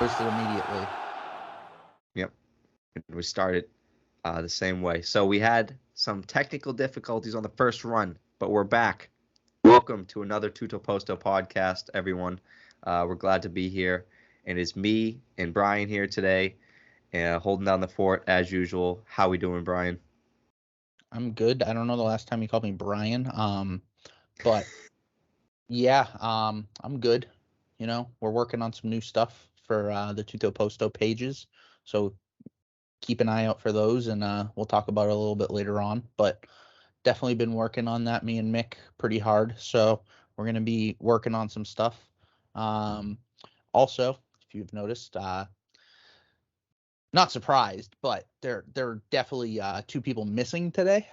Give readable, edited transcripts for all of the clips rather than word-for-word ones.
posted immediately. Yep. And we started the same way. So we had some technical difficulties on the first run, but we're back. Welcome to another Tutto Posto podcast, everyone. We're glad to be here. And it's me and Brian here today, holding down the fort as usual. How we doing, Brian? I'm good. I don't know the last time you called me Brian. But yeah, I'm good. You know, we're working on some new stuff for the Tutto Posto pages. So keep an eye out for those, and we'll talk about it a little bit later on. But definitely been working on that, me and Mick, pretty hard. So we're going to be working on some stuff. Also, if you've noticed, not surprised, but there are definitely two people missing today.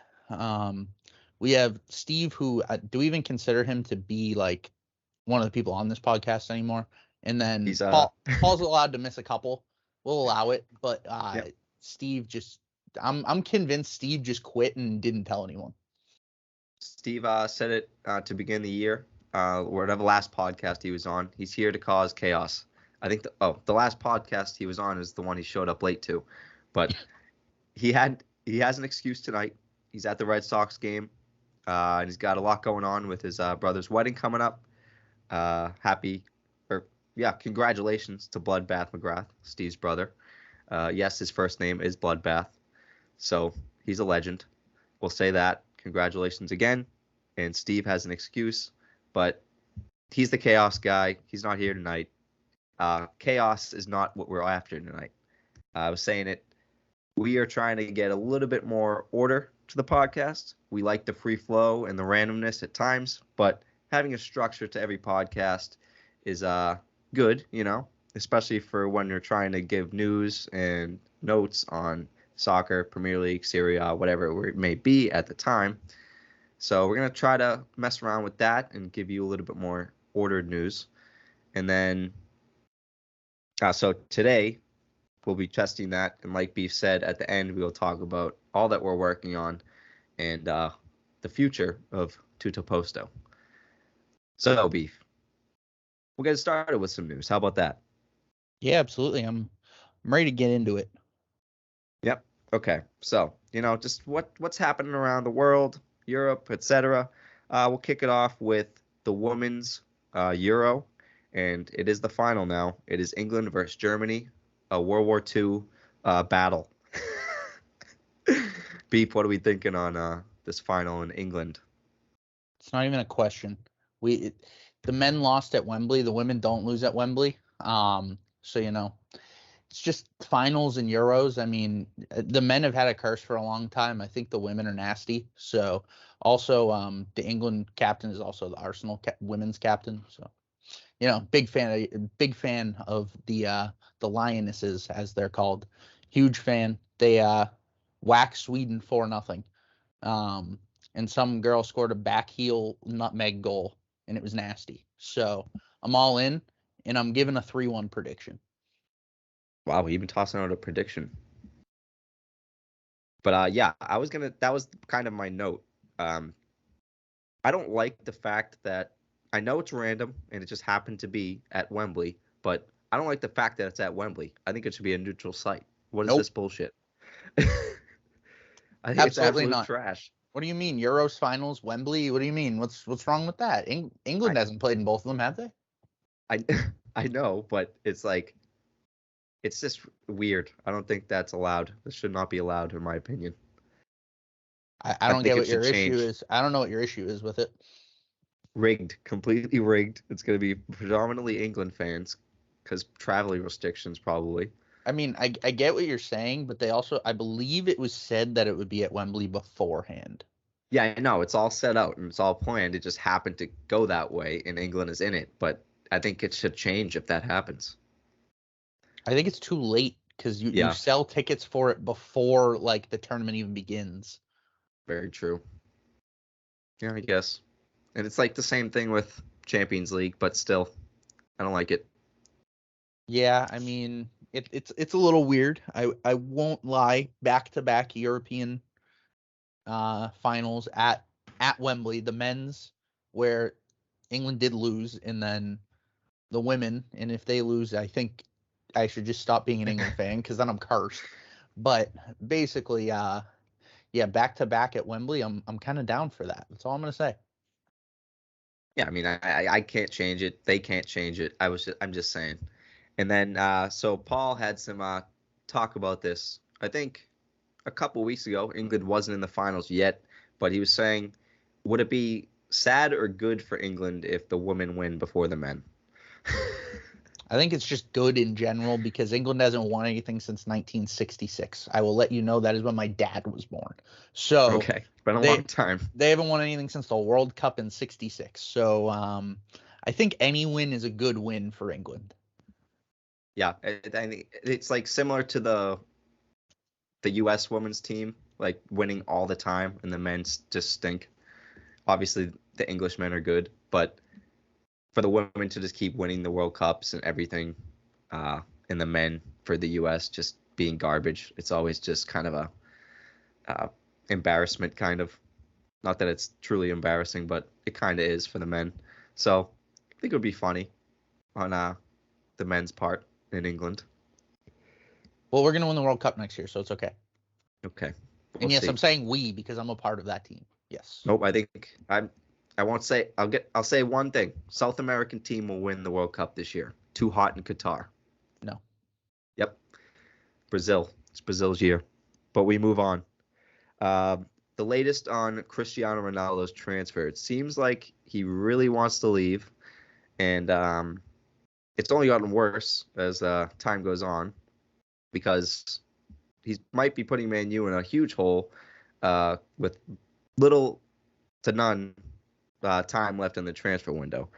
We have Steve, who do we even consider him to be like one of the people on this podcast anymore? And then He's Paul's allowed to miss a couple. We'll allow it, but Yep. Steve just I'm convinced Steve just quit and didn't tell anyone. Steve said it to begin the year. Whatever last podcast he was on, he's here to cause chaos. I think the last podcast he was on is the one he showed up late to, but he has an excuse tonight. He's at the Red Sox game, and he's got a lot going on with his brother's wedding coming up. Congratulations to Bloodbath McGrath, Steve's brother. Yes, his first name is Bloodbath, so he's a legend. We'll say that. Congratulations again. And Steve has an excuse, but he's the chaos guy. He's not here tonight. Chaos is not what we're after tonight. I was saying it. We are trying to get a little bit more order to the podcast. We like the free flow and the randomness at times, but having a structure to every podcast is good, you know, especially for when you're trying to give news and notes on soccer, Premier League, Serie A, whatever it may be at the time. So we're going to try to mess around with that and give you a little bit more ordered news. And then, so today we'll be testing that. And like Beef said, at the end, we'll talk about all that we're working on and the future of Tutto Posto. So, Beef, we'll get started with some news. How about that? Yeah, absolutely. I'm ready to get into it. Yep. Okay. So, you know, just what's happening around the world, Europe, etc. We'll kick it off with the women's Euro, and it is the final now. It is England versus Germany, a World War II battle. Beef, what are we thinking on this final in England? It's not even a question. The men lost at Wembley. The women don't lose at Wembley. So, you know, it's just finals and Euros. I mean, the men have had a curse for a long time. I think the women are nasty. So also, the England captain is also the Arsenal women's captain. So, you know, big fan of the Lionesses, as they're called. Huge fan. They whacked Sweden 4-0. And some girl scored a back heel nutmeg goal, and it was nasty. So I'm all in, and I'm giving a 3-1 prediction. Wow, we even tossing out a prediction. But yeah, that was kind of my note. I don't like the fact that I know it's random and it just happened to be at Wembley, but I don't like the fact that it's at Wembley. I think it should be a neutral site. What is this bullshit? I think Absolutely it's absolute not. trash. What do you mean? Euros finals, Wembley? What do you mean? What's wrong with that? England hasn't played in both of them, have they? I know, but it's like it's just weird. I don't think that's allowed. This should not be allowed, in my opinion. I don't get what your issue is. I don't know what your issue is with it. Rigged, completely rigged. It's going to be predominantly England fans because traveling restrictions probably. I mean, I get what you're saying, but they also, I believe it was said that it would be at Wembley beforehand. Yeah, I know. It's all set out and it's all planned. It just happened to go that way, and England is in it. But I think it should change if that happens. I think it's too late because you sell tickets for it before like the tournament even begins. Very true. Yeah, I guess. And it's like the same thing with Champions League, but still, I don't like it. Yeah, I mean, it's a little weird. I won't lie. Back-to-back European finals at Wembley, the men's where England did lose, and then the women, and if they lose, I think I should just stop being an England fan because then I'm cursed. But basically, yeah, back to back at Wembley. I'm kind of down for that. That's all I'm gonna say. Yeah, I mean, I can't change it. They can't change it. I'm just saying. And then, so Paul had some talk about this. I think a couple weeks ago, England wasn't in the finals yet, but he was saying, would it be sad or good for England if the women win before the men? I think it's just good in general because England hasn't won anything since 1966. I will let you know that is when my dad was born. So Okay, it's been a they long time. they haven't won anything since the World Cup in '66. So I think any win is a good win for England. Yeah, I think it's like similar to the U.S. women's team, like winning all the time, and the men's just stink. Obviously, the English men are good, but for the women to just keep winning the World Cups and everything, and the men for the U.S. just being garbage, it's always just kind of a embarrassment, kind of. Not that it's truly embarrassing, but it kind of is for the men. So I think it would be funny on the men's part in England. Well, we're gonna win the World Cup next year, so it's okay. Okay, we'll And yes, see. I'm saying we because I'm a part of that team. Yes. Nope, I think I won't say. I'll say one thing. South American team will win the World Cup this year. Too hot in Qatar. No. Yep. Brazil. It's Brazil's year. But we move on. The latest on Cristiano Ronaldo's transfer. It seems like he really wants to leave, and it's only gotten worse as time goes on because he might be putting Man U in a huge hole with little to none time left in the transfer window.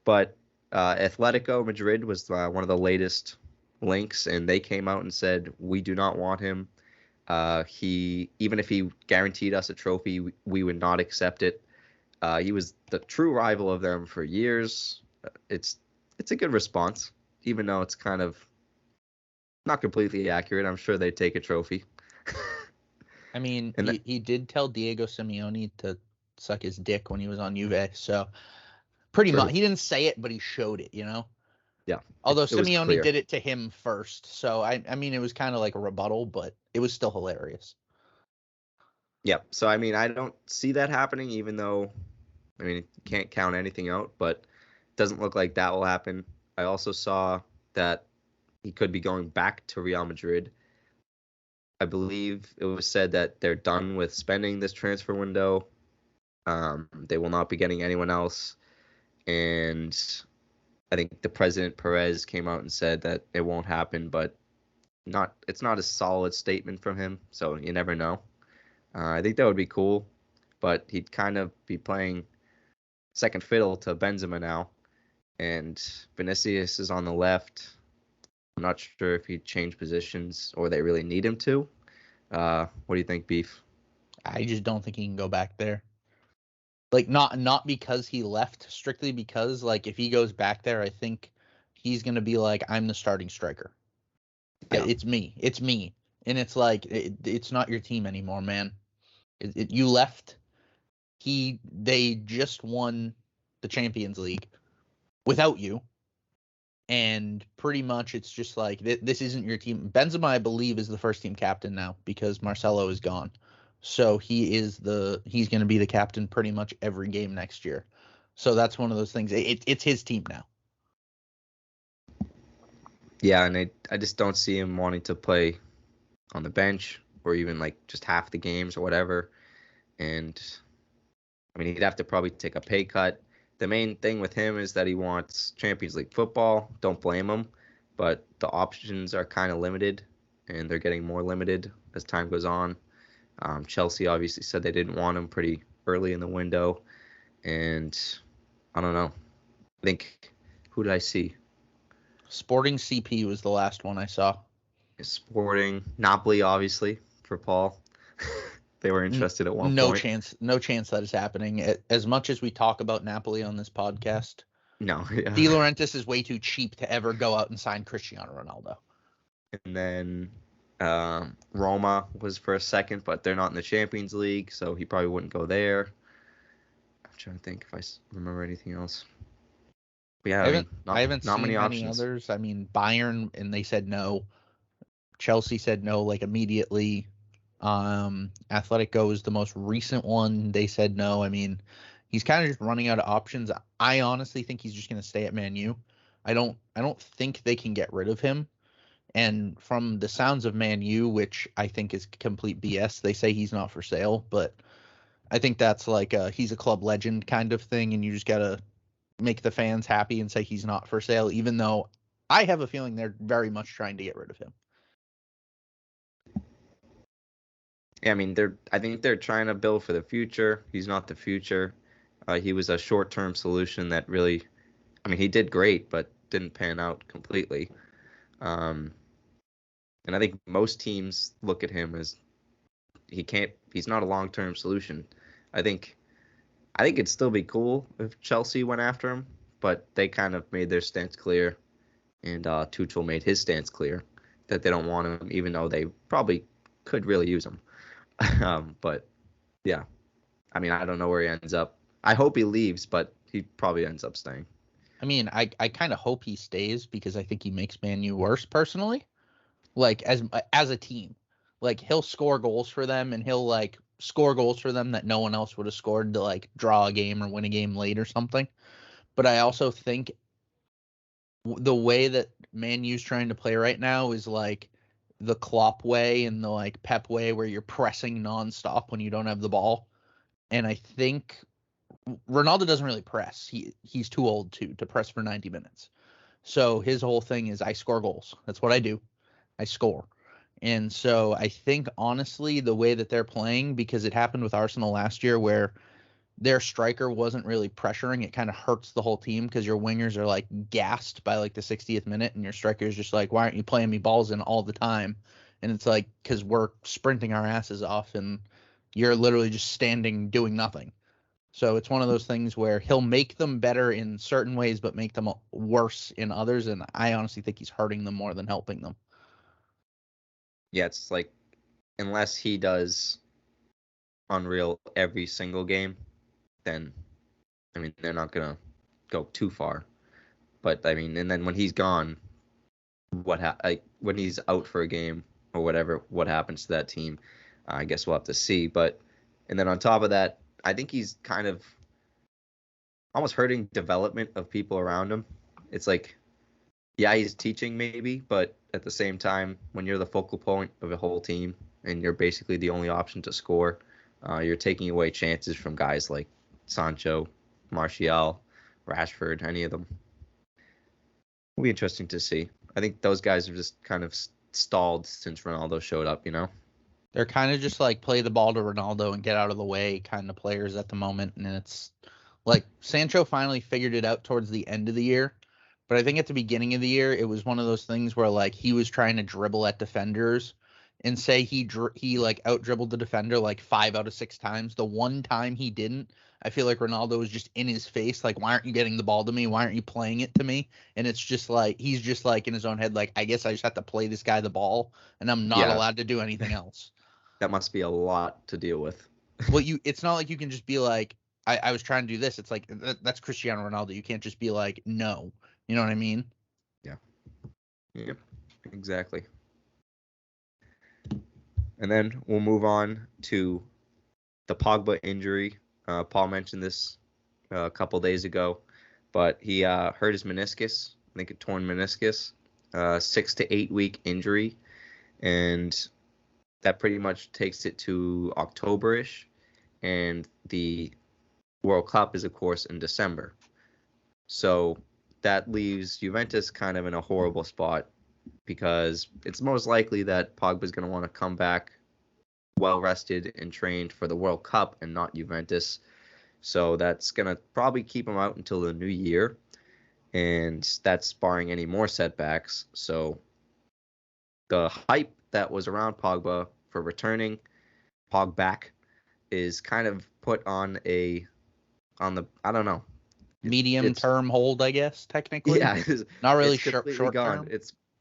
But Atletico Madrid was one of the latest links, and they came out and said, we do not want him. Even if he guaranteed us a trophy, we would not accept it. He was the true rival of them for years. It's a good response, even though it's kind of not completely accurate. I'm sure they'd take a trophy. I mean, And he did tell Diego Simeone to suck his dick when he was on Juve, so pretty true. much he didn't say it, but he showed it, you know. Yeah, Although it was Simeone clear. did it to him first, so I mean it was kind of like a rebuttal, but it was still hilarious. Yeah, so I mean, I don't see that happening, even though, I mean, can't count anything out, but it doesn't look like that will happen. I also saw that he could be going back to Real Madrid. I believe it was said that they're done with spending this transfer window. They will not be getting anyone else. And I think the president Perez came out and said that it won't happen, but it's not a solid statement from him, so you never know. I think that would be cool, but he'd kind of be playing second fiddle to Benzema now, and Vinicius is on the left. I'm not sure if he'd change positions or they really need him to. What do you think, Beef? I just don't think he can go back there. Like not because he left, strictly because like if he goes back there, I think he's gonna be like, I'm the starting striker. Yeah, It's me, and it's like it's not your team anymore, man. You left. They just won the Champions League without you, and pretty much it's just like this isn't your team. Benzema, I believe, is the first team captain now because Marcelo is gone. So he's going to be the captain pretty much every game next year. So that's one of those things. It's his team now. yeah, and I just don't see him wanting to play on the bench or even like just half the games or whatever. And I mean, he'd have to probably take a pay cut. The main thing with him is that he wants Champions League football. Don't blame him, but the options are kind of limited, and they're getting more limited as time goes on. Chelsea obviously said they didn't want him pretty early in the window, and I don't know. I think who did I see? Sporting CP was the last one I saw. Sporting Napoli, obviously for Paul. They were interested at one No point. chance. No chance that is happening. As much as we talk about Napoli on this podcast, No, De Laurentiis is way too cheap to ever go out and sign Cristiano Ronaldo. and then Roma was for a second, but they're not in the Champions League, so he probably wouldn't go there. I'm trying to think if I remember anything else. Yeah, I I haven't mean, I not haven't not many seen many options. others. I mean, Bayern and they said no. Chelsea said no like immediately. Atletico was the most recent one. They said no. I mean, he's kind of just running out of options. I honestly think he's just going to stay at Man U. I don't think they can get rid of him. And from the sounds of Man U, which I think is complete BS, they say he's not for sale, but I think that's like he's a club legend kind of thing, and you just gotta make the fans happy and say he's not for sale, even though I have a feeling they're very much trying to get rid of him. Yeah, I mean, I think they're trying to build for the future. He's not the future. He was a short-term solution that really, I mean, he did great, but didn't pan out completely. Um, and I think most teams look at him as he's not a long-term solution. I think it'd still be cool if Chelsea went after him, but they kind of made their stance clear, and Tuchel made his stance clear that they don't want him, even though they probably could really use him. But yeah, I mean, I don't know where he ends up. I hope he leaves, but he probably ends up staying. I mean, I kind of hope he stays because I think he makes Man U worse personally. Like as a team, like he'll score goals for them and he'll like score goals for them that no one else would have scored to like draw a game or win a game late or something. But I also think the way that Man U's trying to play right now is like the Klopp way and the like Pep way where you're pressing nonstop when you don't have the ball. And I think Ronaldo doesn't really press. He's too old to press for 90 minutes. So his whole thing is I score goals. That's what I do. I score. And so I think honestly the way that they're playing, because it happened with Arsenal last year where their striker wasn't really pressuring, it kind of hurts the whole team because your wingers are like gassed by like the 60th minute and your striker is just like, why aren't you playing me balls in all the time? And it's like, because we're sprinting our asses off and you're literally just standing doing nothing. So it's one of those things where he'll make them better in certain ways, but make them worse in others. And I honestly think he's hurting them more than helping them. Yeah, it's like unless he does unreal every single game, then I mean they're not gonna go too far. But I mean, and then when he's gone, like when he's out for a game or whatever, what happens to that team? I guess we'll have to see. But and then on top of that, I think he's kind of almost hurting development of people around him. It's like, yeah, he's teaching maybe, but at the same time, when you're the focal point of a whole team and you're basically the only option to score, you're taking away chances from guys like Sancho, Martial, Rashford, any of them. It'll be interesting to see. I think those guys have just kind of stalled since Ronaldo showed up, you know? They're kind of just like play the ball to Ronaldo and get out of the way kind of players at the moment. And it's like Sancho finally figured it out towards the end of the year. But I think at the beginning of the year, it was one of those things where like he was trying to dribble at defenders and say he like out dribbled the defender like 5 out of 6 times. The one time he didn't, I feel like Ronaldo was just in his face, like, why aren't you getting the ball to me? Why aren't you playing it to me? And it's just like he's just like in his own head, like, I guess I just have to play this guy the ball and I'm not Yeah, allowed to do anything else. that must be a lot to deal with. Well, it's not like you can just be like, I was trying to do this. It's like that's Cristiano Ronaldo. You can't just be like, no. You know what I mean? Yeah. Yep. Exactly. And then we'll move on to the Pogba injury. Paul mentioned this a couple days ago, but he hurt his meniscus. I think a torn meniscus, 6 to 8 week injury, and that pretty much takes it to October-ish. And the World Cup is, of course, in December. So that leaves Juventus kind of in a horrible spot because it's most likely that Pogba's going to want to come back well rested and trained for the World Cup and not Juventus. So that's going to probably keep him out until the new year. And that's barring any more setbacks. So the hype that was around Pogba for returning Pogback is kind of put on the I don't know. Medium It's term hold, I guess, technically. yeah, Not really it's short completely short gone. term.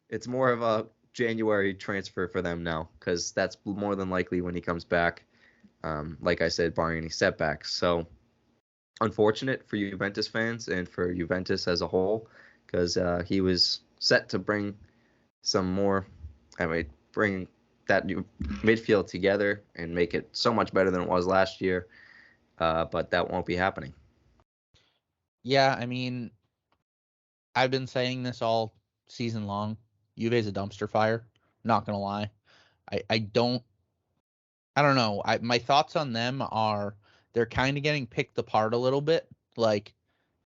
It's more of a January transfer for them now because that's more than likely when he comes back. Like I said, barring any setbacks. So unfortunate for Juventus fans and for Juventus as a whole, because he was set to bring some more, bring that new midfield together and make it so much better than it was last year. But that won't be happening. Yeah, I mean, I've been saying this all season long. Juve's a dumpster fire. Not gonna lie. I don't know. My thoughts on them are they're kind of getting picked apart a little bit. Like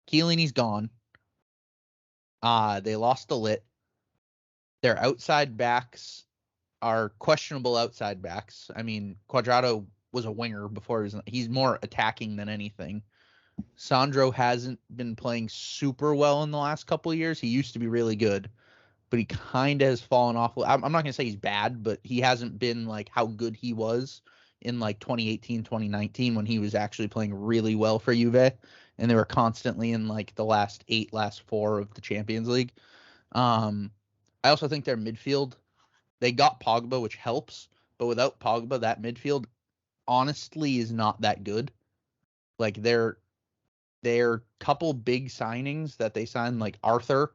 Chiellini's gone. They lost the lit. Their outside backs are questionable outside backs. I mean, Quadrado was a winger before he's more attacking than anything. Sandro hasn't been playing super well in the last couple of years. He used to be really good, but he kind of has fallen off. I'm not going to say he's bad, but he hasn't been like how good he was in like 2018, 2019 when he was actually playing really well for Juve and they were constantly in like the last four of the Champions League. I also think their midfield, they got Pogba, which helps, but without Pogba, that midfield honestly is not that good. Like their couple big signings that they signed, like Arthur,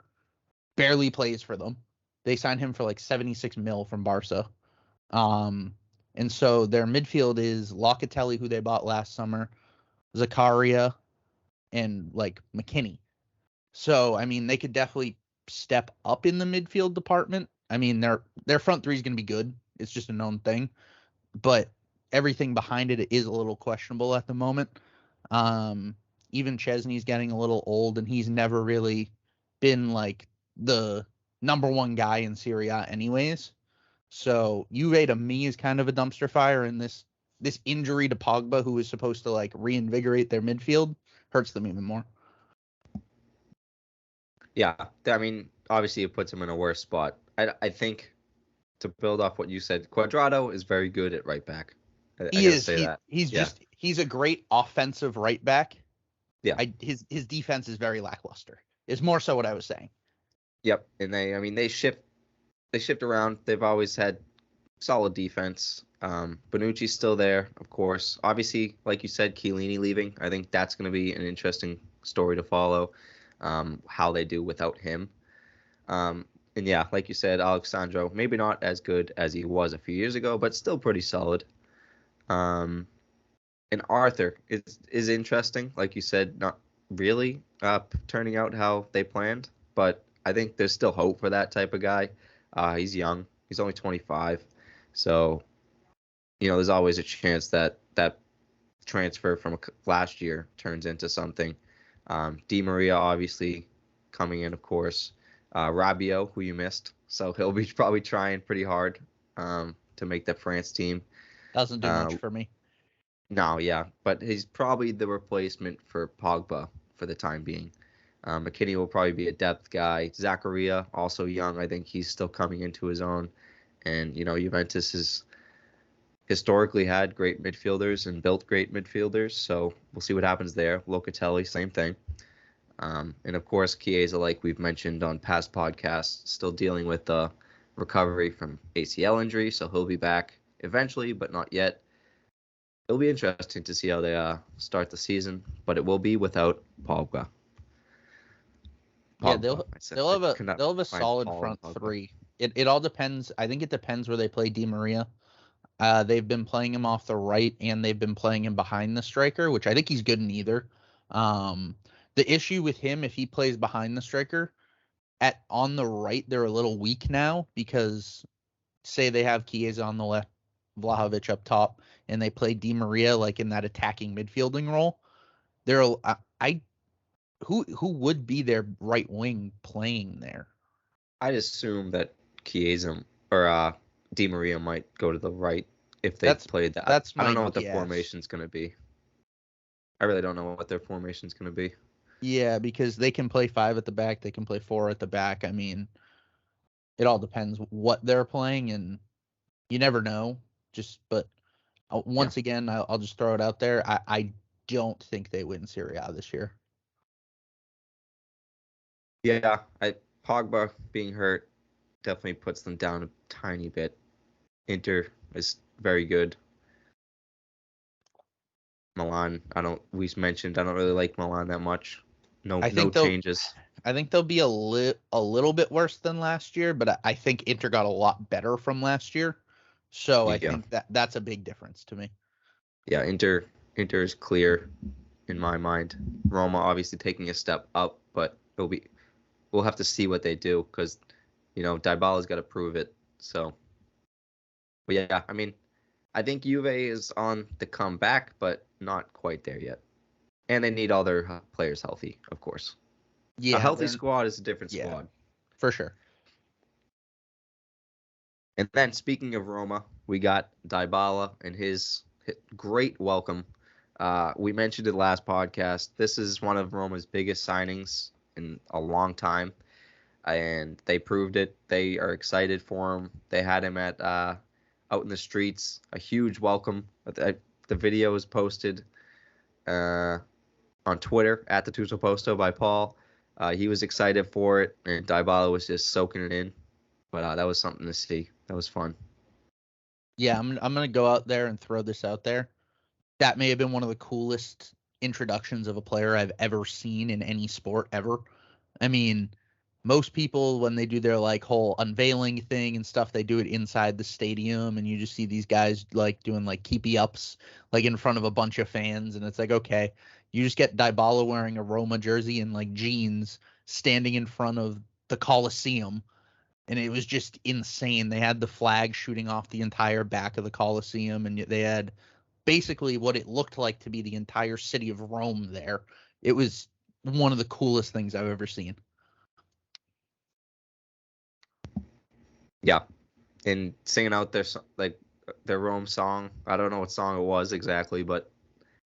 barely plays for them. They signed him for like 76 mil from Barca. And so their midfield is Locatelli, who they bought last summer, Zakaria, and like McKinney. So I mean, they could definitely step up in the midfield department. I mean, their front three is going to be good. It's just a known thing, but everything behind it is a little questionable at the moment. Even Chesney's getting a little old, and he's never really been like the number one guy in Serie A anyways. So Juve to me is kind of a dumpster fire, and this injury to Pogba, who was supposed to like reinvigorate their midfield, hurts them even more. Yeah, I mean, obviously it puts him in a worse spot. I think to build off what you said, Quadrado is very good at right back. I gotta say that. He's a great offensive right back. Yeah. His defense is very lackluster. Is more so what I was saying. Yep, and they shift around. They've always had solid defense. Bonucci's still there, of course. Obviously, like you said, Chiellini leaving. I think that's going to be an interesting story to follow. How they do without him. And yeah, like you said, Alexandro, maybe not as good as he was a few years ago, but still pretty solid. And Arthur is interesting, like you said, not really turning out how they planned, but I think there's still hope for that type of guy. He's young. He's only 25. So, there's always a chance that that transfer from last year turns into something. Di Maria, obviously, coming in, of course. Rabiot, who you missed. So he'll be probably trying pretty hard to make the France team. Doesn't do much for me. No, yeah. But he's probably the replacement for Pogba for the time being. McKinney will probably be a depth guy. Zakaria, also young. I think he's still coming into his own. And, Juventus has historically had great midfielders and built great midfielders. So we'll see what happens there. Locatelli, same thing. And, of course, Chiesa, like we've mentioned on past podcasts, still dealing with the recovery from ACL injury. So he'll be back eventually, but not yet. It'll be interesting to see how they start the season, but it will be without Pogba. Yeah, they'll have a solid front three. It all depends. I think it depends where they play Di Maria. They've been playing him off the right, and they've been playing him behind the striker, which I think he's good in either. The issue with him, if he plays behind the striker, on the right, they're a little weak now because say they have Chiesa on the left, Vlahovic up top, and they play Di Maria like in that attacking midfielding role. Who would be their right wing playing there? I'd assume that Chiesa or Di Maria might go to the right if they played that. I don't know what the formation's going to be. I really don't know what their formation's going to be. Yeah, because they can play 5 at the back, they can play 4 at the back. I mean, it all depends what they're playing, and you never know. But once again, I'll just throw it out there. I don't think they win Serie A this year. Yeah, Pogba being hurt definitely puts them down a tiny bit. Inter is very good. Milan. We mentioned I don't really like Milan that much. No, I no think they'll changes. I think they'll be a little bit worse than last year, but I think Inter got a lot better from last year. So I Yeah, think that's a big difference to me. yeah. Inter is clear in my mind. Roma obviously taking a step up, but we'll have to see what they do because Dybala's got to prove it. So, but yeah, I mean, I think Juve is on the comeback, but not quite there yet. And they need all their players healthy, of course. A Yeah, healthy they're squad is a different yeah, squad. for sure. And then speaking of Roma, we got Dybala and his great welcome. We mentioned it last podcast. This is one of Roma's biggest signings in a long time, and they proved it. They are excited for him. They had him at out in the streets, a huge welcome. The video was posted on Twitter at the Tutto Posto by Paul. He was excited for it, and Dybala was just soaking it in. But that was something to see. That was fun. Yeah, I'm gonna go out there and throw this out there. That may have been one of the coolest introductions of a player I've ever seen in any sport ever. I mean, most people when they do their like whole unveiling thing and stuff, they do it inside the stadium, and you just see these guys like doing like keepy ups like in front of a bunch of fans, and it's like okay, you just get Dybala wearing a Roma jersey and like jeans standing in front of the Coliseum, and it was just insane. They had the flag shooting off the entire back of the Coliseum, and they had basically what it looked like to be the entire city of Rome there. It was one of the coolest things I've ever seen. Yeah, and singing out their Rome song. I don't know what song it was exactly, but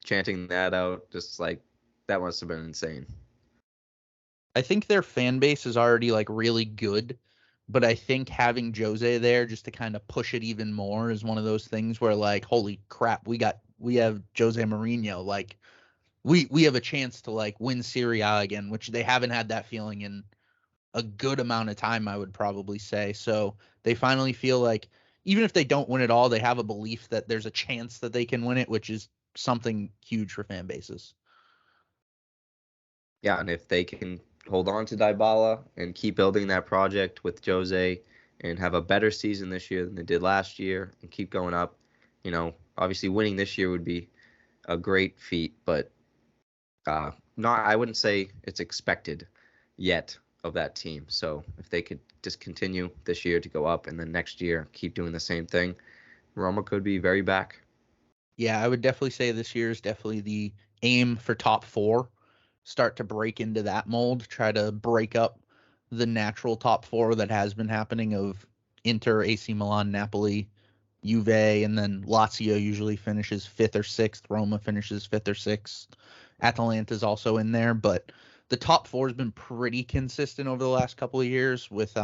chanting that out, just like that must have been insane. I think their fan base is already like really good, but I think having Jose there just to kind of push it even more is one of those things where like, holy crap, we have Jose Mourinho. Like we have a chance to like win Serie A again, which they haven't had that feeling in a good amount of time, I would probably say. So they finally feel like even if they don't win it all, they have a belief that there's a chance that they can win it, which is something huge for fan bases. Yeah, and if they can hold on to Dybala and keep building that project with Jose and have a better season this year than they did last year and keep going up, obviously winning this year would be a great feat, but not I wouldn't say it's expected yet of that team. So if they could just continue this year to go up and then next year keep doing the same thing, Roma could be very back. Yeah, I would definitely say this year is definitely the aim for top four. Start to break into that mold, try to break up the natural top four that has been happening of Inter, AC Milan, Napoli, Juve, and then Lazio usually finishes fifth or sixth. Roma finishes fifth or sixth. Atalanta's also in there, but the top four has been pretty consistent over the last couple of years with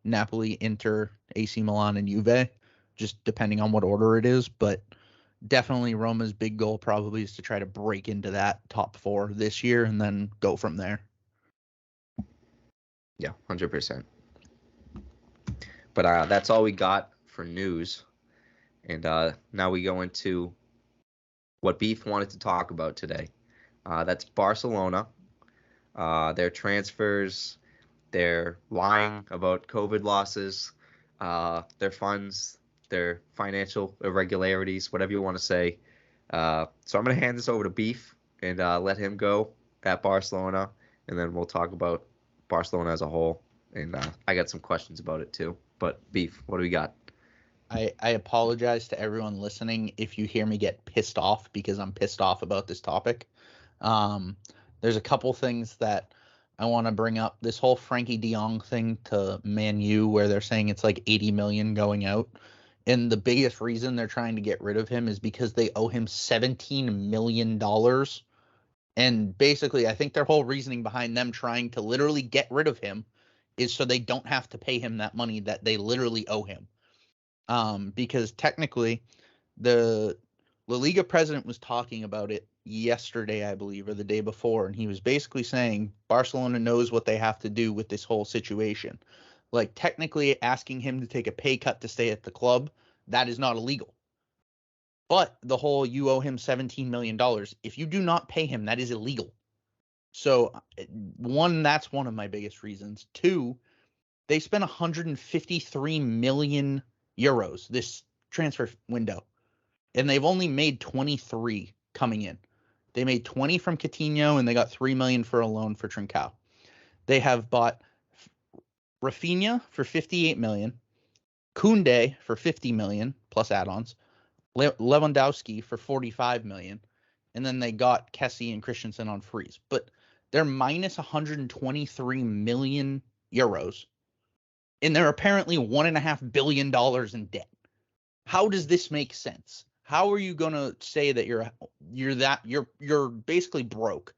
Napoli, Inter, AC Milan, and Juve, just depending on what order it is. But definitely Roma's big goal probably is to try to break into that top four this year and then go from there. Yeah, 100%. But that's all we got for news. And now we go into what Beef wanted to talk about today. That's Barcelona, their transfers, their lying about COVID losses, their funds, their financial irregularities, whatever you want to say. So I'm going to hand this over to Beef and let him go at Barcelona, and then we'll talk about Barcelona as a whole. And I got some questions about it too. But Beef, what do we got? I apologize to everyone listening if you hear me get pissed off because I'm pissed off about this topic. Um, there's a couple things that I want to bring up. This whole Frankie De Jong thing to Man U, where they're saying it's like 80 million going out, and the biggest reason they're trying to get rid of him is because they owe him 17 million dollars. And basically, I think their whole reasoning behind them trying to literally get rid of him is so they don't have to pay him that money that they literally owe him. Because technically, the La Liga president was talking about it yesterday, I believe, or the day before, and he was basically saying Barcelona knows what they have to do with this whole situation. Like, technically, asking him to take a pay cut to stay at the club, that is not illegal. But the whole you owe him $17 million. If you do not pay him, that is illegal. So, one, that's one of my biggest reasons. Two, they spent 153 million euros this transfer window, and they've only made 23 coming in. They made 20 from Coutinho, and they got 3 million for a loan for Trincao. They have bought Rafinha for 58 million, Koundé for 50 million plus add-ons, Lewandowski for 45 million, and then they got Kessie and Christensen on freeze. But they're minus 123 million euros, and they're apparently $1.5 billion in debt. How does this make sense? How are you gonna say that you're basically broke,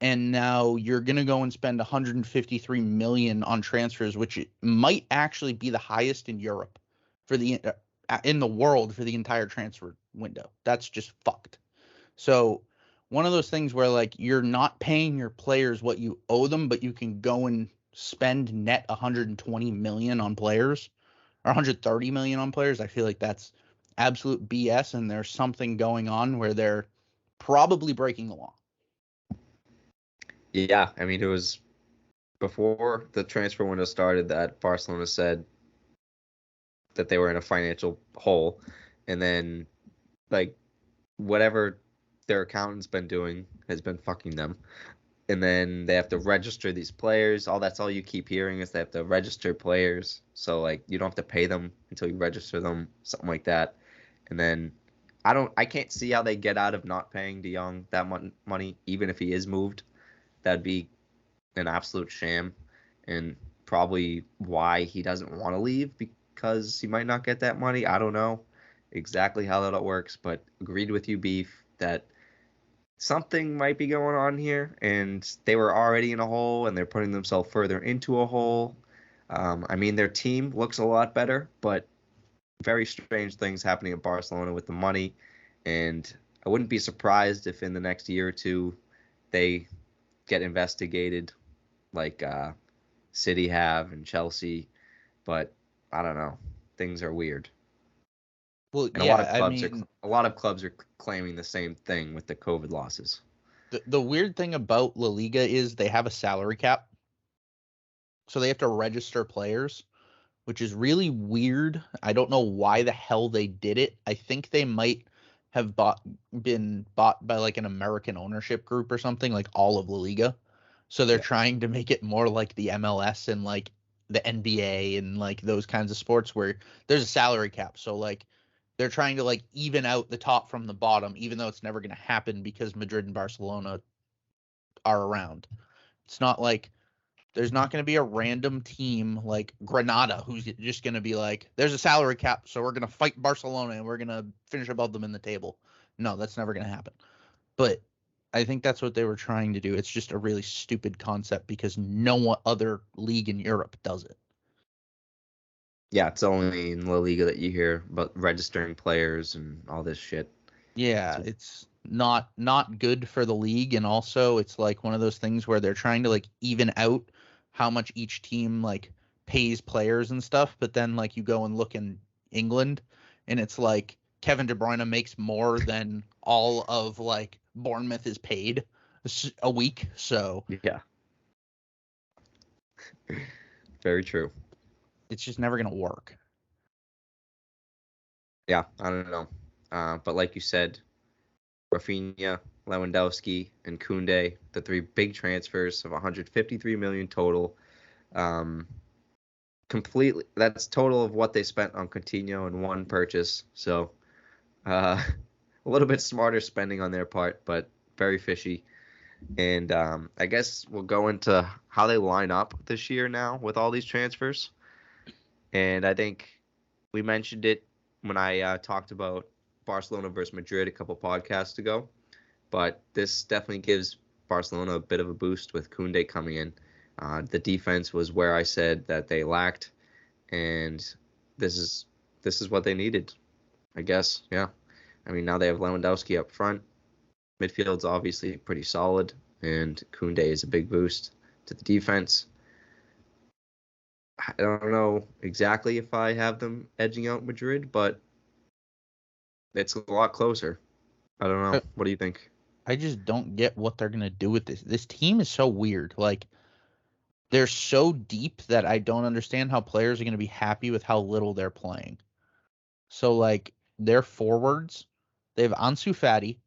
and now you're gonna go and spend 153 million on transfers, which might actually be the highest in Europe for the in the world for the entire transfer window? That's just fucked. So one of those things where like you're not paying your players what you owe them, but you can go and spend net 120 million on players or 130 million on players. I feel like that's absolute BS, and there's something going on where they're probably breaking the law. Yeah, I mean, it was before the transfer window started that Barcelona said that they were in a financial hole, and then like whatever their accountant's been doing has been fucking them. And then they have to register these players. That's all you keep hearing is they have to register players. So like you don't have to pay them until you register them, something like that. And then I can't see how they get out of not paying De Jong that money, even if he is moved. That'd be an absolute sham, and probably why he doesn't want to leave, because he might not get that money. I don't know exactly how that works, but agreed with you, Beef, that something might be going on here, and they were already in a hole, and they're putting themselves further into a hole. I mean, their team looks a lot better, but very strange things happening at Barcelona with the money, and I wouldn't be surprised if in the next year or two they get investigated like City have and Chelsea, but I don't know. Things are weird. Well, And yeah, a lot of clubs are claiming the same thing with the COVID losses. the weird thing about La Liga is they have a salary cap, so they have to register players, which is really weird. I don't know why the hell they did it. I think they might have been bought by like an American ownership group or something, like all of La Liga. So they're trying to make it more like the MLS and like the NBA and like those kinds of sports where there's a salary cap. So like they're trying to like even out the top from the bottom, even though it's never going to happen because Madrid and Barcelona are around. It's not like there's not going to be a random team like Granada who's just going to be like, there's a salary cap, so we're going to fight Barcelona and we're going to finish above them in the table. No, that's never going to happen. But I think that's what they were trying to do. It's just a really stupid concept because no other league in Europe does it. Yeah, it's only in La Liga that you hear about registering players and all this shit. Yeah, it's not good for the league, and also it's like one of those things where they're trying to like even out how much each team like pays players and stuff, but then like you go and look in England and it's like Kevin De Bruyne makes more than all of like Bournemouth is paid a week, so Yeah. Very true. it's just never going to work. Yeah, I don't know. But like you said, Rafinha, Lewandowski, and Koundé, the three big transfers of 153 million total. Completely, that's total of what they spent on Coutinho in one purchase. So a little bit smarter spending on their part, but very fishy. And I guess we'll go into how they line up this year now with all these transfers. And I think we mentioned it when I talked about Barcelona versus Madrid a couple podcasts ago. But this definitely gives Barcelona a bit of a boost with Koundé coming in. The defense was where I said that they lacked, and this is what they needed, I guess. Yeah, I mean now they have Lewandowski up front. Midfield's obviously pretty solid, and Koundé is a big boost to the defense. I don't know exactly if I have them edging out Madrid, but it's a lot closer. I don't know. I, What do you think? I just don't get what they're gonna do with this. This team is so weird. Like they're so deep that I don't understand how players are gonna be happy with how little they're playing. So like their forwards, they have Ansu Fati,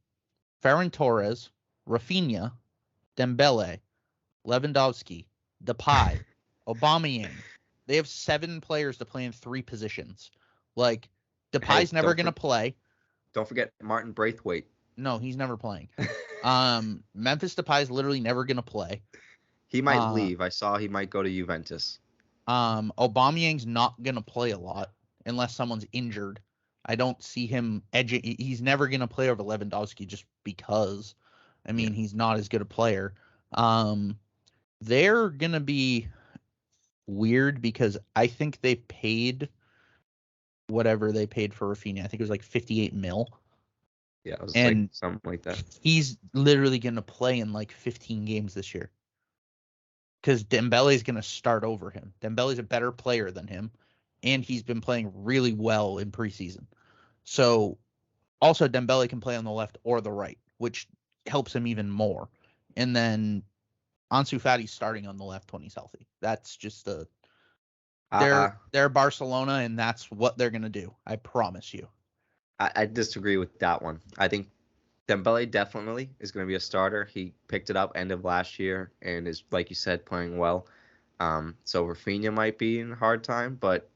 Ferran Torres, Rafinha, Dembele, Lewandowski, Depay, Aubameyang. They have 7 players to play in 3 positions. Like Hey, Depay's never gonna play. don't forget Martin Braithwaite. No, he's never playing. Memphis Depay's literally never gonna play. He might Uh, leave. I saw he might go to Juventus. Aubameyang's not gonna play a lot unless someone's injured. I don't see him edging. He's never gonna play over Lewandowski just because. I Yeah. mean, he's not as good a player. Um, they're gonna be weird because I think they paid whatever they paid for Rafinha. I think it was like 58 mil, Yeah, it was like and something like that. he's literally gonna play in like 15 games this year because Dembele's going to start over him. Dembele's a better player than him, and he's been playing really well in preseason. So also Dembele can play on the left or the right, which helps him even more. And then Ansu Fati's starting on the left when he's healthy. That's just they're Barcelona, and that's what they're going to do. I promise you. I disagree with that one. I think Dembele definitely is going to be a starter. He picked it up end of last year and is, like you said, playing well. So Rafinha might be in a hard time, but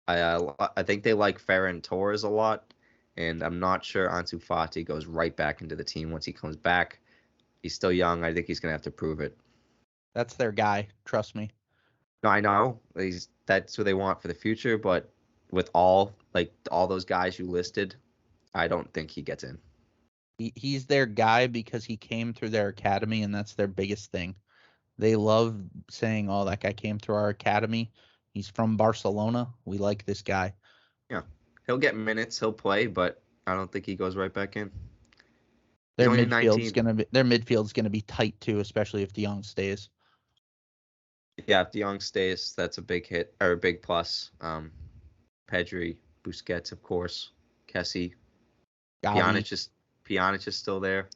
I think they like Ferran Torres a lot, and I'm not sure Ansu Fati goes right back into the team once he comes back. He's still young. I think he's going to have to prove it. That's their guy. Trust me. No, I know that's what they want for the future, but with all those guys you listed, I don't think he gets in. He's their guy because he came through their academy, and that's their biggest thing. They love saying, "Oh, that guy came through our academy. He's from Barcelona. We like this guy." Yeah, he'll get minutes, he'll play, but I don't think he goes right back in. He's Their only midfield's 19. gonna be their midfield's gonna be tight too, especially if De Jong stays. Yeah, if De Jong stays, that's a big hit or a big plus. Pedri, Busquets, of course, Kessie, Gavi, Pjanic is still there.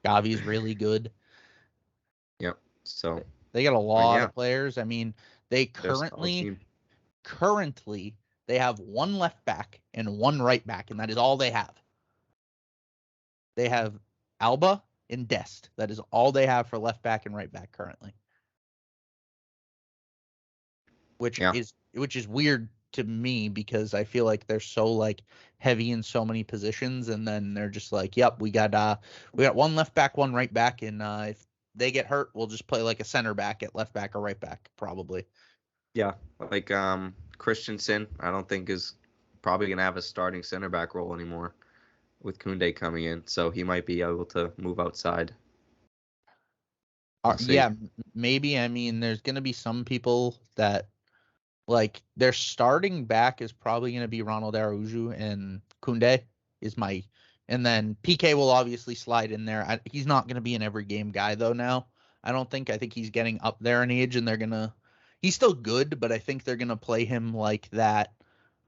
Gavi's really good. Yep. So, They got a I mean, lot yeah, of players. I mean, they they're a solid currently team. currently they have one left back and one right back, and that is all they have. They have Alba and Dest. That is all they have for left back and right back currently. which Yeah, is which is weird to me because I feel like they're so like heavy in so many positions, and then they're just like, yep, we got one left back, one right back, and if they get hurt, we'll just play like a center back at left back or right back probably. yeah. Like Christensen, I don't think is probably gonna have a starting center back role anymore with Koundé coming in, so he might be able to move outside. We'll see. Yeah, maybe. I mean, there's gonna be some people that like their starting back is probably gonna be Ronald Araujo and Koundé is my, and then PK will obviously slide in there. He's not gonna be an every game guy though now. I don't think. I think he's getting up there in age, and he's still good, but I think they're gonna play him like that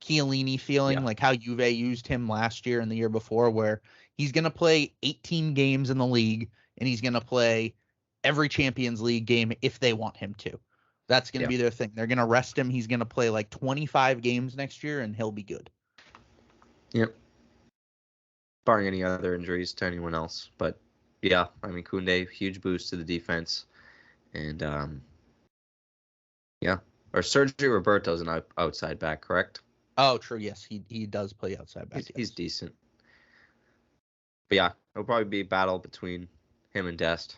Chiellini feeling, Yeah, like how Juve used him last year and the year before, where he's gonna play 18 games in the league and he's gonna play every Champions League game if they want him to. That's going to yeah, be their thing. They're going to rest him. He's going to play like 25 games next year, and he'll be good. yep. Barring any other injuries to anyone else, but yeah, I mean Koundé, huge boost to the defense, and yeah, or Sergio Roberto's an outside back, correct? Oh, true. Yes, he does play outside back. He's Yes. decent, but yeah, it'll probably be a battle between him and Dest.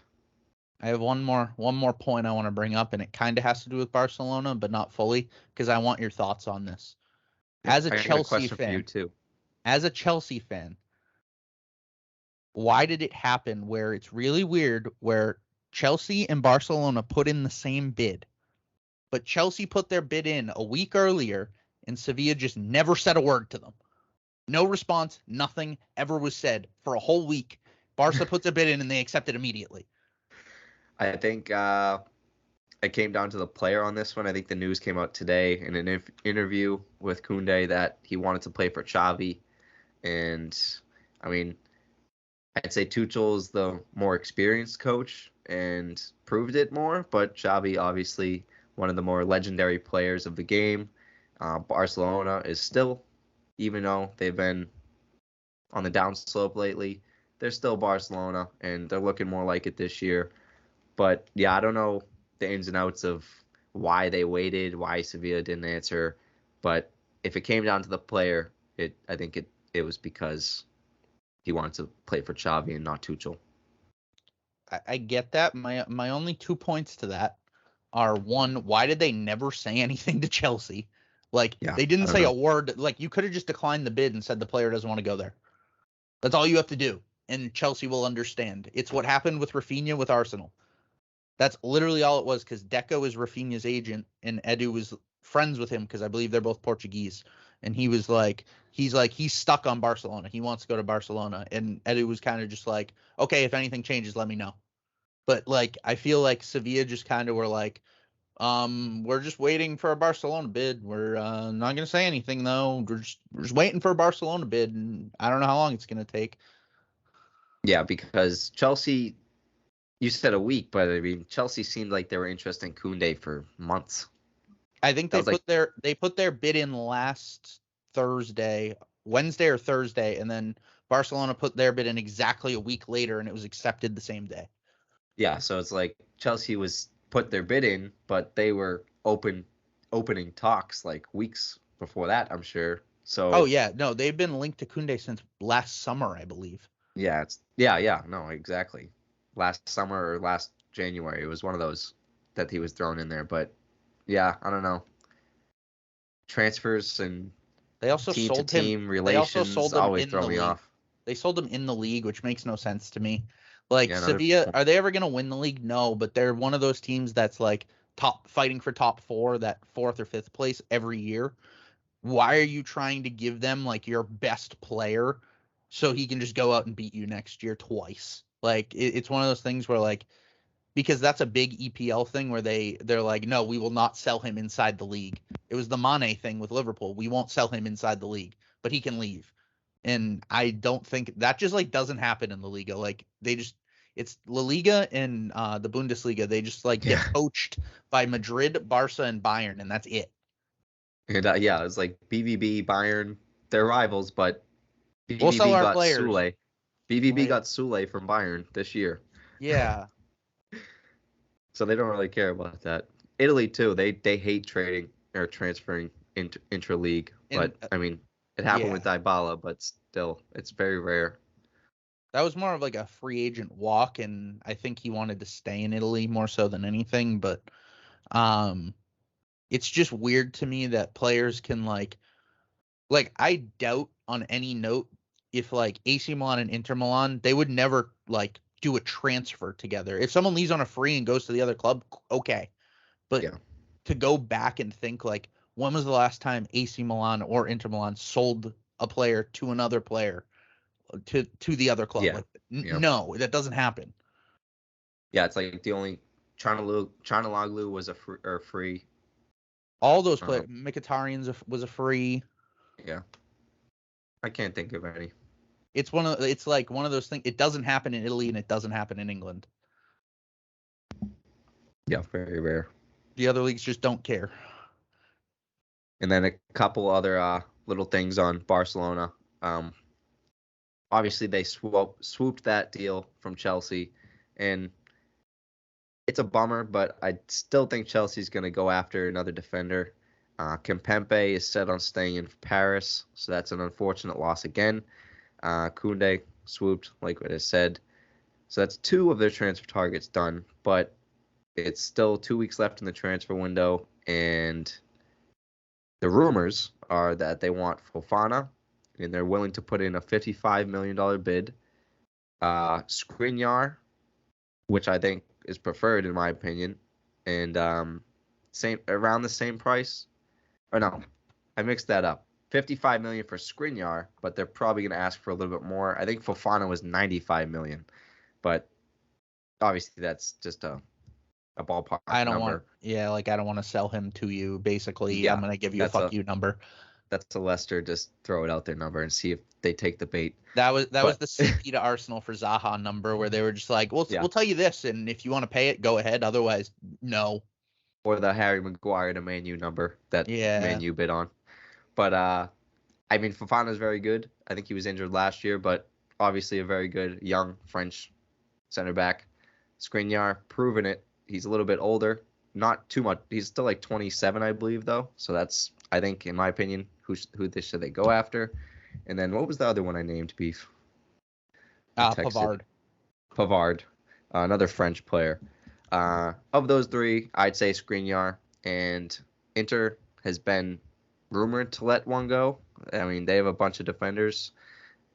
I have one more point I want to bring up, and it kind of has to do with Barcelona, but not fully, because I want your thoughts on this. Yep, As a I got a Chelsea question for you fan, too. as a Chelsea fan, why did it happen where it's really weird where Chelsea and Barcelona put in the same bid, but Chelsea put their bid in a week earlier, and Sevilla just never said a word to them? No response, nothing ever was said for a whole week. Barca puts a bid in and they accept it immediately. I think it came down to the player on this one. I think the news came out today in an interview with Koundé that he wanted to play for Xavi, And I mean, I'd say Tuchel is the more experienced coach and proved it more, but Xavi, obviously one of the more legendary players of the game. Barcelona is still, even though they've been on the downslope lately, they're still Barcelona, and they're looking more like it this year. But yeah, I don't know the ins and outs of why they waited, why Sevilla didn't answer. But if it came down to the player, I think it was because he wanted to play for Xavi and not Tuchel. I get that. My only 2 points to that are, one, why did they never say anything to Chelsea? Like, Yeah, they I didn't don't say a know. word. Like, you could have just declined the bid and said the player doesn't want to go there. That's all you have to do, and Chelsea will understand. It's what happened with Rafinha with Arsenal. That's literally all it was, because Deco is Rafinha's agent, and Edu was friends with him because I believe they're both Portuguese. And he's stuck on Barcelona. He wants to go to Barcelona. And Edu was kind of just like, okay, if anything changes, let me know. But like, I feel like Sevilla just kind of were like, we're just waiting for a Barcelona bid. We're not gonna say anything though. We're just waiting for a Barcelona bid, and I don't know how long it's gonna take. Yeah, because Chelsea, you said a week, but I mean Chelsea seemed like they were interested in Koundé for months. I think That they was like, put their bid in last Wednesday or Thursday, and then Barcelona put their bid in exactly a week later, and it was accepted the same day. yeah, so it's like Chelsea was put their bid in, but they were opening talks like weeks before that, I'm sure. Oh So yeah, no, they've been linked to Koundé since last summer, I believe. yeah, no, exactly. Last summer or last January, it was one of those that he was thrown in there. But yeah, I don't know. Transfers and They also team to sold him. team They also relations sold him always in throw the me league. off. They sold him in the league, which makes no sense to me. Like, Yeah, another Sevilla, point. are they ever going to win the league? No, but they're one of those teams that's like fighting for top four, that fourth or fifth place every year. Why are you trying to give them like your best player so he can just go out and beat you next year twice? Like, it's one of those things where, like, because that's a big EPL thing where they're like, no, we will not sell him inside the league. It was the Mane thing with Liverpool. We won't sell him inside the league, but he can leave. And I don't think that just like doesn't happen in La Liga. Like, it's La Liga and the Bundesliga. They just like Yeah, get poached by Madrid, Barca, and Bayern, and that's it. and yeah, it's like BVB, Bayern, they're rivals, but We'll sell BVB our got players. Sule. BVB Like, got Sule from Bayern this year, yeah, so they don't really care about that. Italy too, they hate trading or transferring intra league, and but I mean, it happened with yeah, Dybala, but still, it's very rare. that was more of like a free agent walk, and I think he wanted to stay in Italy more so than anything. But um, it's just weird to me that players can like I doubt on any note if like AC Milan and Inter Milan, they would never like do a transfer together. If someone leaves on a free and goes to the other club, okay. But Yeah, to go back and think like, when was the last time AC Milan or Inter Milan sold a player to another player to the other club? yeah, Like, yeah, no, that doesn't happen. yeah. It's like the only Chanaloglu was a free. All those players, Um, Mkhitaryan's was a free. yeah, I can't think of any. It's like one of those things. It doesn't happen in Italy and it doesn't happen in England. Yeah, very rare. The other leagues just don't care. And then a couple other little things on Barcelona. Um, Obviously, they swooped that deal from Chelsea, and it's a bummer, but I still think Chelsea's going to go after another defender. Kimpembe is set on staying in Paris, so that's an unfortunate loss again. Koundé swooped, like what I said. So that's two of their transfer targets done, but it's still 2 weeks left in the transfer window, and the rumors are that they want Fofana, and they're willing to put in a $55 million bid. Skriniar, which I think is preferred in my opinion, and same around the same price. Or no, I mixed that up. 55 million for Skriniar, but they're probably going to ask for a little bit more. I think Fofana was 95 million, but obviously that's just a ballpark I don't want, number. yeah, like I don't want to sell him to you. Basically, I'm Yeah, gonna give you a that's fuck a you number. that's a Leicester just throw it out their number and see if they take the bait. That was But the CP to Arsenal for Zaha number where they were just like, yeah, we'll tell you this, and if you want to pay it, go ahead. Otherwise, no. or the Harry Maguire to Man U number that Yeah. Man U bid on. But I mean, Fofana's very good. I think he was injured last year, but obviously a very good young French center back. Skriniar, proven it. He's a little bit older, not too much. He's still like 27, I believe, though. So that's, I think, in my opinion, who should they go after? And then what was the other one I named, Beef? I texted. Pavard. Pavard, another French player. Of those three, I'd say Skriniar, and Inter has been rumored to let one go. I mean, they have a bunch of defenders,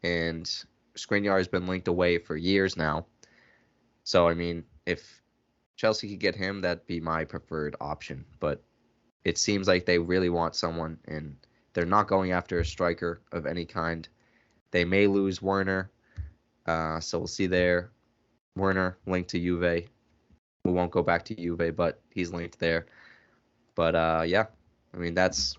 and Skriniar has been linked away for years now. So, I mean, if Chelsea could get him, that'd be my preferred option. But it seems like they really want someone, and they're not going after a striker of any kind. They may lose Werner, so we'll see there. Werner linked to Juve. We won't go back to Juve, but he's linked there. But yeah, I mean, that's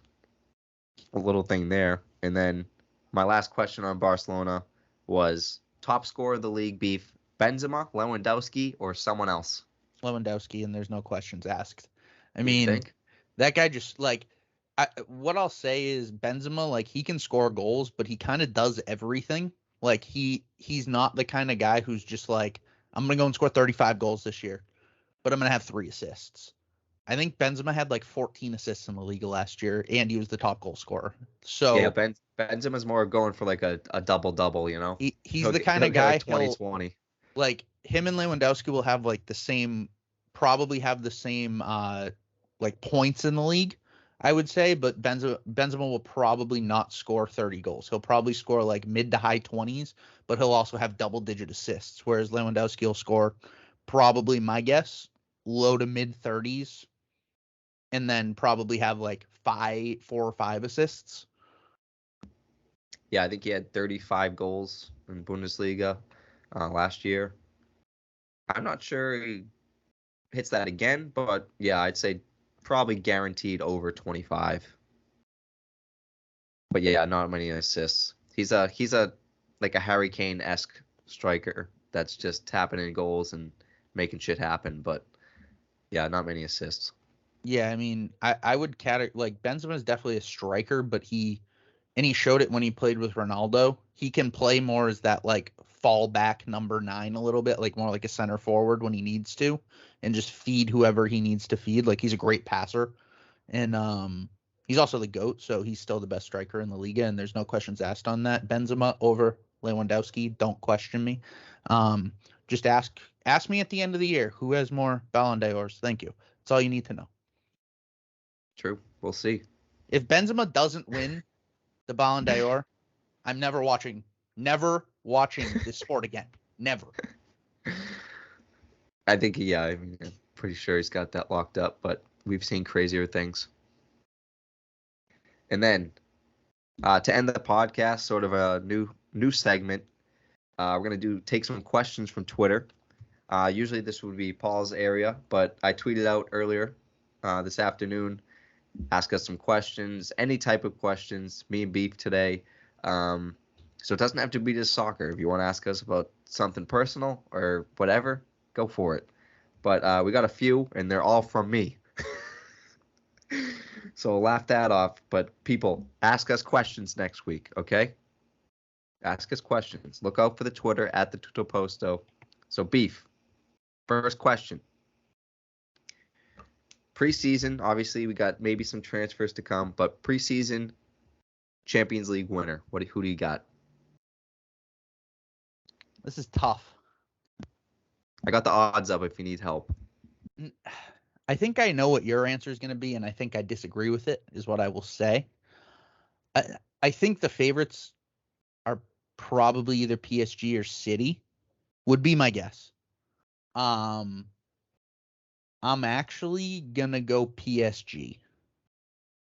a little thing there. And then my last question on Barcelona was top scorer of the league, Beef, Benzema, Lewandowski, or someone else? Lewandowski, and there's no questions asked. I You mean, think? that guy just like what I'll say is Benzema, like he can score goals, but he kind of does everything. Like he's not the kind of guy who's just like, I'm gonna go and score 35 goals this year, but I'm gonna have 3 assists. I think Benzema had like 14 assists in the league last year, and he was the top goal scorer. Yeah, So Benzema's more going for like a double-double, you know? he's He'll the get, kind he'll of get like guy 20-20. like him and Lewandowski will have like the same, probably have the same like points in the league, I would say, but Benzema will probably not score 30 goals. He'll probably score like mid to high 20s, but he'll also have double digit assists, whereas Lewandowski will score probably, my guess, low to mid 30s, and then probably have like 4 or 5 assists. Yeah, I think he had 35 goals in Bundesliga last year. I'm not sure he hits that again, but yeah, I'd say probably guaranteed over 25. But yeah, not many assists. He's a like a Harry Kane-esque striker that's just tapping in goals and making shit happen. But yeah, not many assists. Yeah, I mean, I would like Benzema is definitely a striker, but he showed it when he played with Ronaldo. He can play more as that like fallback number 9 a little bit, like more like a center forward when he needs to, and just feed whoever he needs to feed. Like he's a great passer, and he's also the GOAT, so he's still the best striker in the Liga, and there's no questions asked on that. Benzema over Lewandowski, don't question me. Just ask me at the end of the year who has more Ballon d'Ors. Thank you. That's all you need to know. True. We'll see. If Benzema doesn't win the Ballon d'Or, I'm never watching this sport again. Never. I think, yeah, I mean, I'm pretty sure he's got that locked up, but we've seen crazier things. And then to end the podcast, sort of a new segment, we're gonna take some questions from Twitter. Usually this would be Paul's area, but I tweeted out earlier this afternoon. Ask us some questions, any type of questions. Me and Beef today. So it doesn't have to be just soccer. If you want to ask us about something personal or whatever, go for it. But we got a few, and they're all from me. So laugh that off. But people, ask us questions next week, okay? Ask us questions. Look out for the Twitter at the Tutto Posto. So Beef, first question. Preseason, obviously, we got maybe some transfers to come, but preseason Champions League winner. Who do you got? This is tough. I got the odds up if you need help. I think I know what your answer is going to be, and I think I disagree with it, is what I will say. I think the favorites are probably either PSG or City, would be my guess. I'm actually going to go PSG.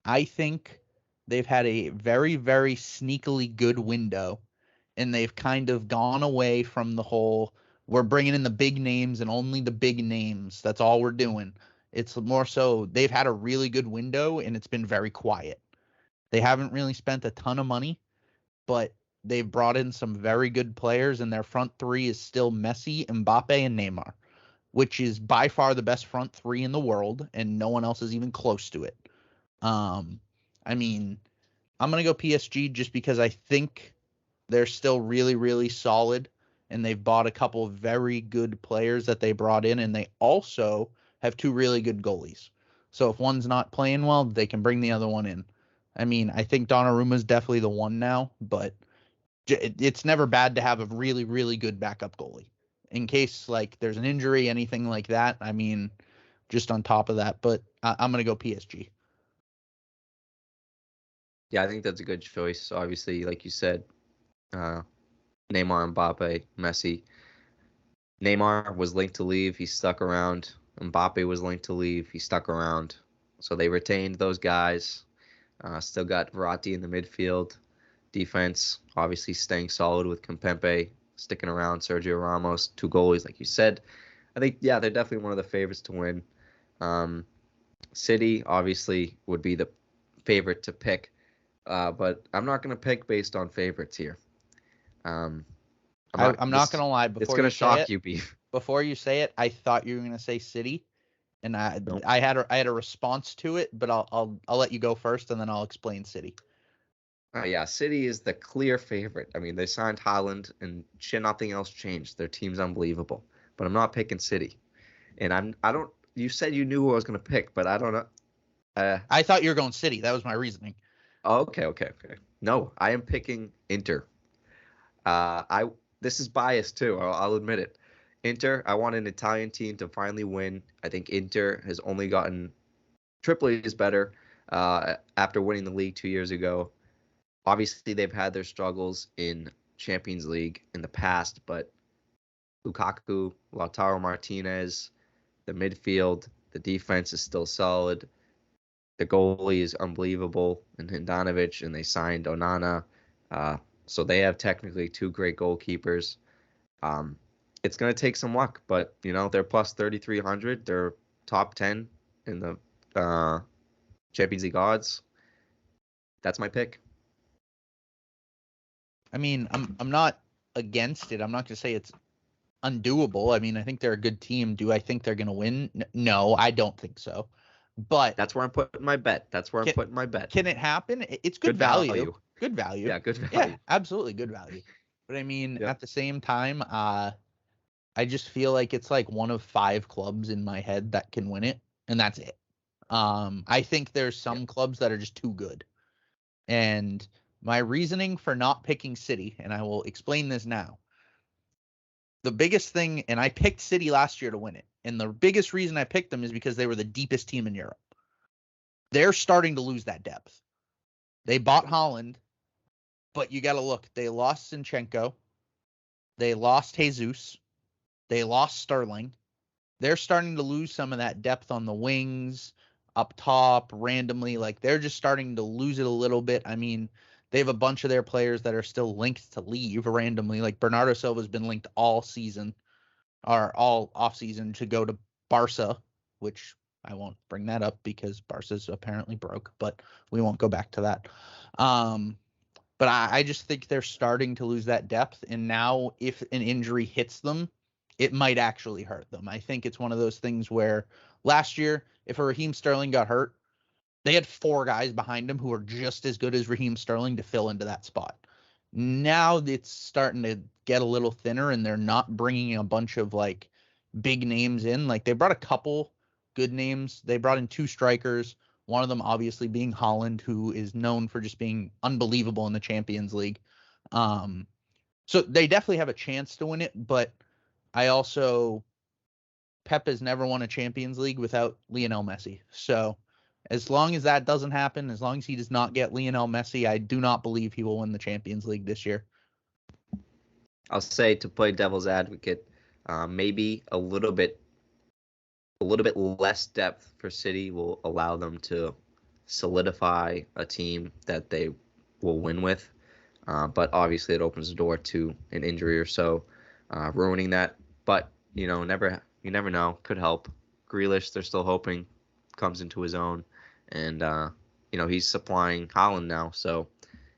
I think they've had a very, very sneakily good window, and they've kind of gone away from the whole, we're bringing in the big names and only the big names. That's all we're doing. It's more so they've had a really good window, and it's been very quiet. They haven't really spent a ton of money, but they've brought in some very good players, and their front three is still Messi, Mbappe, and Neymar, which is by far the best front three in the world, and no one else is even close to it. I mean, I'm going to go PSG just because I think they're still really, really solid, and they've bought a couple of very good players that they brought in, and they also have two really good goalies. So if one's not playing well, they can bring the other one in. I mean, I think Donnarumma's definitely the one now, but it's never bad to have a really, really good backup goalie in case like there's an injury, anything like that. I mean, just on top of that, but I'm going to go PSG. Yeah, I think that's a good choice. Obviously, like you said, Neymar, Mbappe, Messi. Neymar was linked to leave. He stuck around. Mbappe was linked to leave. He stuck around. So they retained those guys. Still got Verratti in the midfield. Defense, obviously staying solid with Kimpembe sticking around. Sergio Ramos, two goalies, like you said. I think, yeah, they're definitely one of the favorites to win. City, obviously, would be the favorite to pick. But I'm not going to pick based on favorites here. I'm not going to lie. It's going to shock you, Beef. Before you say it, I thought you were going to say City, and I had a response to it, but I'll let you go first, and then I'll explain City. Yeah, City is the clear favorite. I mean, they signed Haaland, and nothing else changed. Their team's unbelievable. But I'm not picking City, and I don't. You said you knew who I was going to pick, but I don't know. I thought you were going City. That was my reasoning. Okay. No, I am picking Inter. This is biased too. I'll admit it. Inter. I want an Italian team to finally win. I think Inter has only gotten triply as better after winning the league 2 years ago. Obviously, they've had their struggles in Champions League in the past, but Lukaku, Lautaro Martinez, the midfield, the defense is still solid. The goalie is unbelievable in Handanovic, and they signed Onana. So they have technically two great goalkeepers. It's going to take some luck, but, they're plus 3,300. They're top 10 in the Champions League odds. That's my pick. I mean, I'm not against it. I'm not going to say it's undoable. I mean, I think they're a good team. Do I think they're going to win? No, I don't think so. But that's where I'm putting my bet. Can it happen? It's good value. Good value. Yeah, good value. Yeah, absolutely good value. But I mean, At the same time, I just feel like it's like one of 5 clubs in my head that can win it, and that's it. I think there's some clubs that are just too good. And my reasoning for not picking City, and I will explain this now. The biggest thing, and I picked City last year to win it, and the biggest reason I picked them is because they were the deepest team in Europe. They're starting to lose that depth. They bought Haaland, but you got to look. They lost Zinchenko. They lost Jesus. They lost Sterling. They're starting to lose some of that depth on the wings, up top, randomly. Like, they're just starting to lose it a little bit. I mean, they have a bunch of their players that are still linked to leave randomly. Like, Bernardo Silva's been linked all season, or all offseason, to go to Barca, which I won't bring that up because Barca's apparently broke, but we won't go back to that. But I just think they're starting to lose that depth, and now if an injury hits them, it might actually hurt them. I think it's one of those things where last year, if a Raheem Sterling got hurt, they had 4 guys behind him who are just as good as Raheem Sterling to fill into that spot. Now it's starting to get a little thinner, and they're not bringing a bunch of like big names in. Like, they brought a couple good names. They brought in 2 strikers. One of them obviously being Haaland, who is known for just being unbelievable in the Champions League. So they definitely have a chance to win it, but Pep has never won a Champions League without Lionel Messi. So as long as that doesn't happen, as long as he does not get Lionel Messi, I do not believe he will win the Champions League this year. I'll say, to play devil's advocate, maybe a little bit less depth for City will allow them to solidify a team that they will win with. But obviously it opens the door to an injury or so, ruining that. But, you never know. Could help. Grealish, they're still hoping, comes into his own. And he's supplying Haaland now, so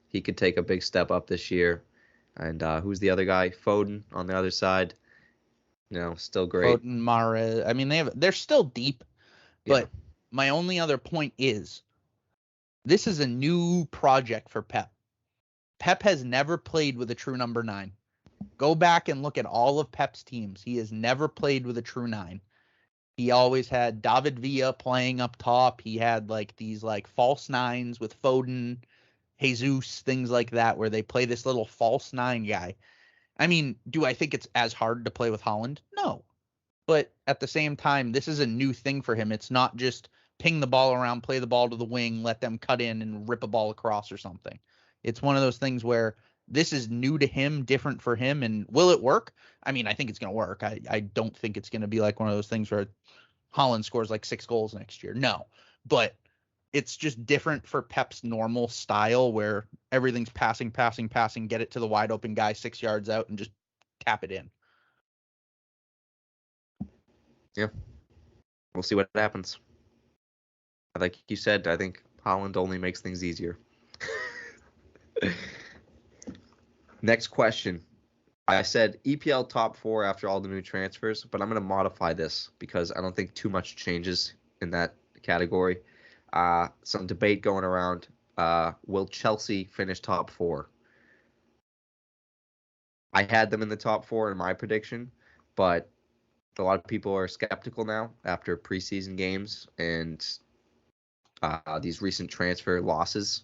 he could take a big step up this year. And who's the other guy? Foden on the other side. Still great. Foden, Mahrez. I mean, they're still deep, Yeah. but my only other point is this is a new project for Pep. Pep has never played with a true number 9. Go back and look at all of Pep's teams. He has never played with a true 9. He always had David Villa playing up top. He had like these like false 9s with Foden, Jesus, things like that, where they play this little false 9 guy. I mean, do I think it's as hard to play with Haaland? No. But at the same time, this is a new thing for him. It's not just ping the ball around, play the ball to the wing, let them cut in and rip a ball across or something. It's one of those things where this is new to him, different for him. And will it work? I mean, I think it's going to work. I don't think it's going to be like one of those things where Haaland scores like 6 goals next year. No. But it's just different for Pep's normal style where everything's passing, get it to the wide open guy 6 yards out and just tap it in. Yeah. We'll see what happens. Like you said, I think Haaland only makes things easier. Next question. I said EPL top 4 after all the new transfers, but I'm going to modify this because I don't think too much changes in that category. Some debate going around. Will Chelsea finish top 4? I had them in the top 4 in my prediction, but a lot of people are skeptical now after preseason games and these recent transfer losses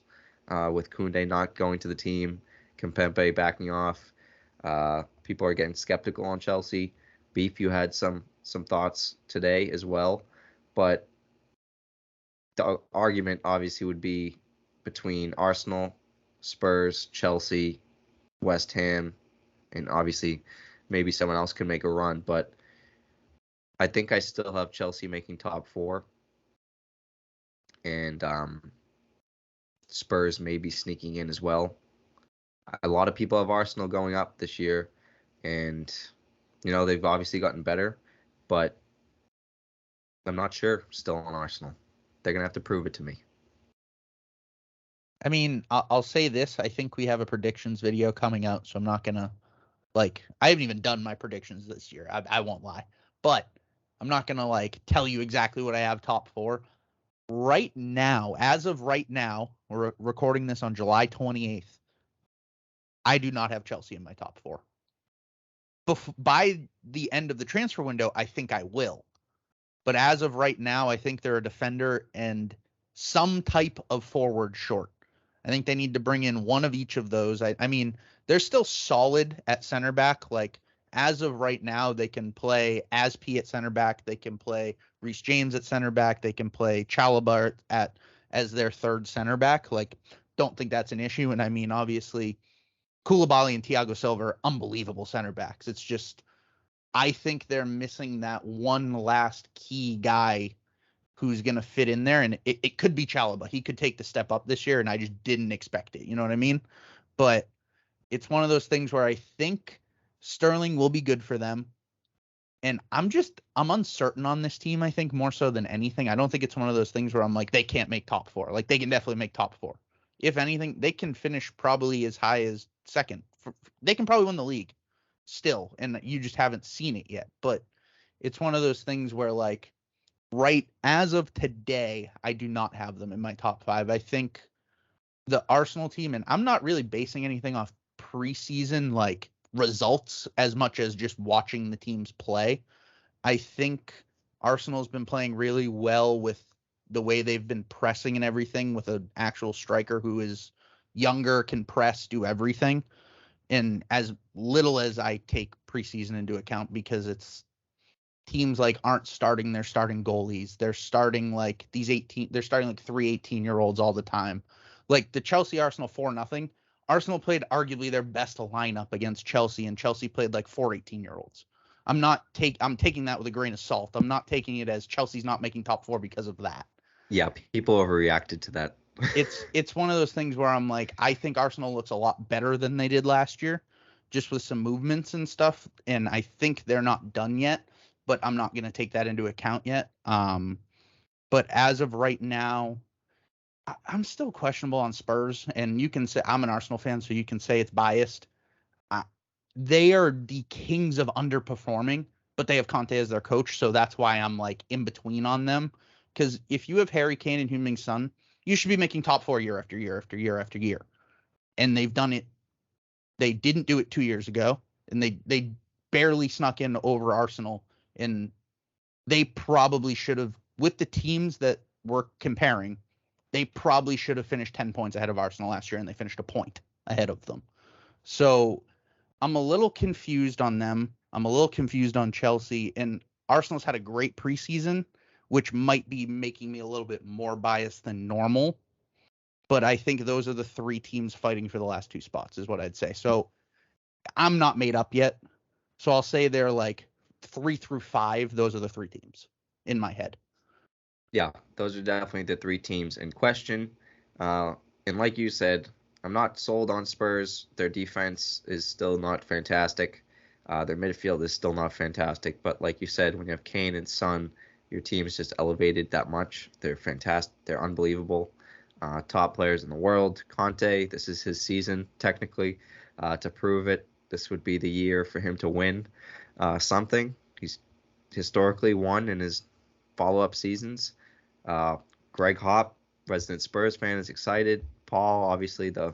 with Koundé not going to the team, Kimpembe backing off. People are getting skeptical on Chelsea. Beef, you had some thoughts today as well, but the argument obviously would be between Arsenal, Spurs, Chelsea, West Ham, and obviously maybe someone else could make a run, but I think I still have Chelsea making top 4, and Spurs maybe sneaking in as well. A lot of people have Arsenal going up this year, and they've obviously gotten better, but I'm not sure still on Arsenal. They're gonna have to prove it to me. I mean, I'll say this. I think we have a predictions video coming out, so I'm not gonna I haven't even done my predictions this year. I won't lie, but I'm not gonna tell you exactly what I have top 4 right now. As of right now, we're recording this on July 28th. I do not have Chelsea in my top 4. By the end of the transfer window, I think I will. But as of right now, I think they're a defender and some type of forward short. I think they need to bring in one of each of those. I mean, they're still solid at center back. As of right now, they can play Aspi at center back. They can play Reece James at center back. They can play Chalobah as their third center back. Don't think that's an issue. And I mean, obviously, Koulibaly and Thiago Silva are unbelievable center backs. It's just, I think they're missing that one last key guy who's going to fit in there. And it could be Chalobah. He could take the step up this year, and I just didn't expect it. You know what I mean? But it's one of those things where I think Sterling will be good for them. And I'm uncertain on this team, I think, more so than anything. I don't think it's one of those things where I'm like, they can't make top 4. They can definitely make top 4. If anything, they can finish probably as high as second. They can probably win the league still, and you just haven't seen it yet. But it's one of those things where, right as of today, I do not have them in my top 5. I think the Arsenal team, and I'm not really basing anything off preseason results as much as just watching the teams play. I think Arsenal's been playing really well with the way they've been pressing and everything, with an actual striker who is younger, can press, do everything. And as little as I take preseason into account, because it's teams aren't starting their starting goalies. They're starting they're starting 3 18-year-olds all the time. The Chelsea Arsenal 4-0. Arsenal played arguably their best lineup against Chelsea, and Chelsea played 4 18-year-olds. I'm taking that with a grain of salt. I'm not taking it as Chelsea's not making top 4 because of that. Yeah, people overreacted to that. It's one of those things where I'm I think Arsenal looks a lot better than they did last year, just with some movements and stuff. And I think they're not done yet, but I'm not going to take that into account yet. But as of right now, I'm still questionable on Spurs, and you can say I'm an Arsenal fan, so you can say it's biased. Uh, they are the kings of underperforming, but they have Conte as their coach, so that's why I'm like in between on them. Because if you have Harry Kane and Heung-min Son, you should be making top four year after year after year after year, and they've done it. They didn't do it 2 years ago, and they barely snuck in over Arsenal, and they probably should have, with the teams that we're comparing, they probably should have finished 10 points ahead of Arsenal last year, and they finished a point ahead of them. So I'm a little confused on them. I'm a little confused on Chelsea, and Arsenal's had a great preseason, which might be making me a little bit more biased than normal. But I think those are the three teams fighting for the last two spots, is what I'd say. So I'm not made up yet. So I'll say they're like 3 through 5. Those are the three teams in my head. Yeah, those are definitely the three teams in question. And like you said, I'm not sold on Spurs. Their defense is still not fantastic. Their midfield is still not fantastic. But like you said, when you have Kane and Son, your team is just elevated that much. They're fantastic. They're unbelievable. Top players in the world. Conte, this is his season, technically, to prove it. This would be the year for him to win something. He's historically won in his follow-up seasons. Greg Hopp, resident Spurs fan, is excited. Paul, obviously the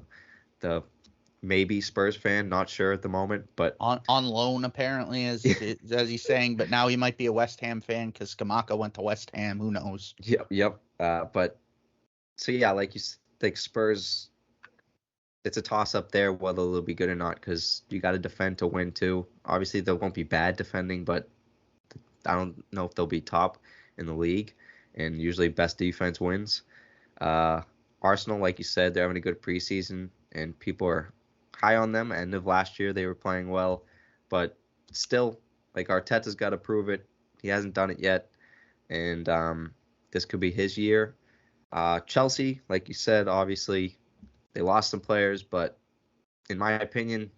maybe Spurs fan, not sure at the moment, but on loan apparently, as he's saying. But now he might be a West Ham fan because Skamaka went to West Ham. Who knows? Yep. But so yeah, like Spurs, it's a toss-up there whether they'll be good or not because you got to defend to win too. Obviously, they won't be bad defending, but I don't know if they'll be top in the league. And usually, best defense wins. Arsenal, like you said, they're having a good preseason, and people are high on them. End of last year, they were playing well, but still, like Arteta's got to prove it. He hasn't done it yet, and this could be his year. Chelsea, like you said, obviously they lost some players, but in my opinion,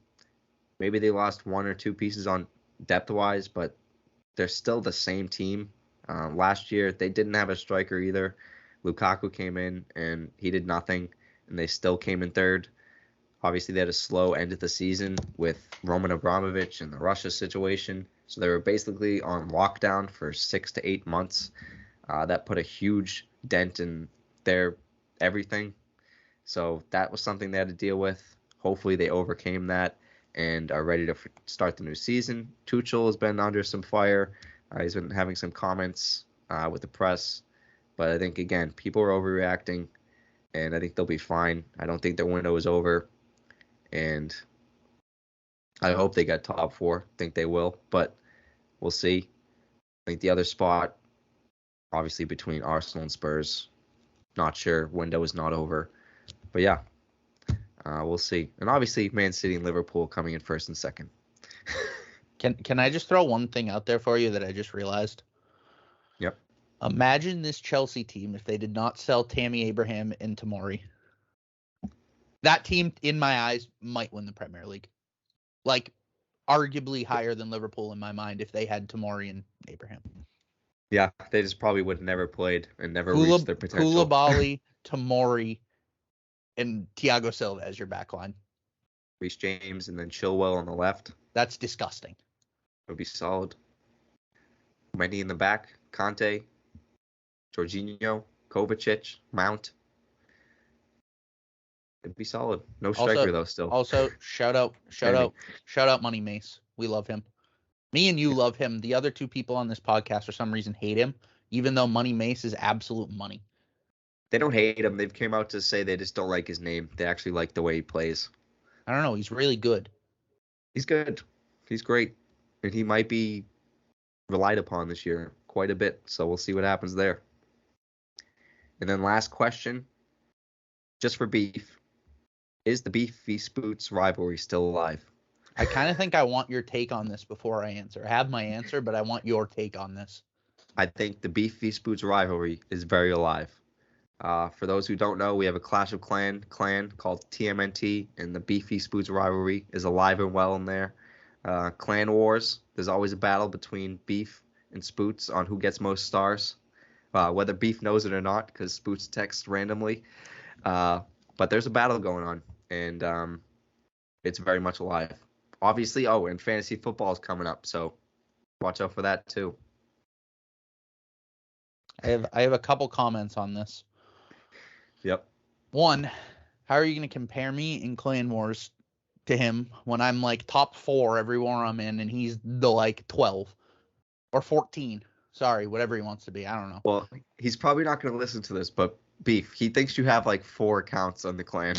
maybe they lost one or two pieces on depth-wise, but they're still the same team. Last year, they didn't have a striker either. Lukaku came in, and he did nothing, and they still came in third. Obviously, they had a slow end of the season with Roman Abramovich and the Russia situation, so they were basically on lockdown for 6 to 8 months. That put a huge dent in their everything. So that was something they had to deal with. Hopefully they overcame that and are ready to start the new season. Tuchel has been under some fire. He's been having some comments with the press. But I think, again, people are overreacting, and I think they'll be fine. I don't think their window is over. And I hope they get top four. I think they will, but we'll see. I think the other spot, obviously between Arsenal and Spurs, not sure. Window is not over. But yeah, we'll see. And obviously, Man City and Liverpool coming in first and second. Can I just throw one thing out there for you that I just realized? Yep. Imagine this Chelsea team if they did not sell Tammy Abraham and Tomori. That team, in my eyes, might win the Premier League. Like, arguably higher than Liverpool in my mind if they had Tomori and Abraham. Yeah, they just probably would have never played and never reached their potential. Koulibaly, Tomori, and Thiago Silva as your back line. Reece James and then Chilwell on the left. That's disgusting. It would be solid. Mendy in the back, Conte, Jorginho, Kovacic, Mount. It'd be solid. No striker though still. Also, shout out Money Mace. We love him. Me and you love him. The other two people on this podcast for some reason hate him, even though Money Mace is absolute money. They don't hate him. They've came out to say they just don't like his name. They actually like the way he plays. I don't know. He's really good. He's good. He's great. And he might be relied upon this year quite a bit. So we'll see what happens there. And then last question, just for beef. Is the Beef v Spoots rivalry still alive? I kind of think I want your take on this before I answer. I have my answer, but I want your take on this. I think the Beef v Spoots rivalry is very alive. For those who don't know, we have a Clash of clan called TMNT, and the Beef v Spoots rivalry is alive and well in there. Clan wars, there's always a battle between Beef and Spoots on who gets most stars. whether Beef knows it or not, because Spoots texts randomly. But there's a battle going on, and it's very much alive. Obviously, and fantasy football is coming up, so watch out for that too. I have a couple comments on this. Yep. One, how are you going to compare me in Clan Wars to him when I'm like top 4 every war I'm in, and he's the like 12 or 14? Sorry, whatever he wants to be. I don't know. Well, he's probably not going to listen to this, but Beef, he thinks you have like 4 accounts on the clan.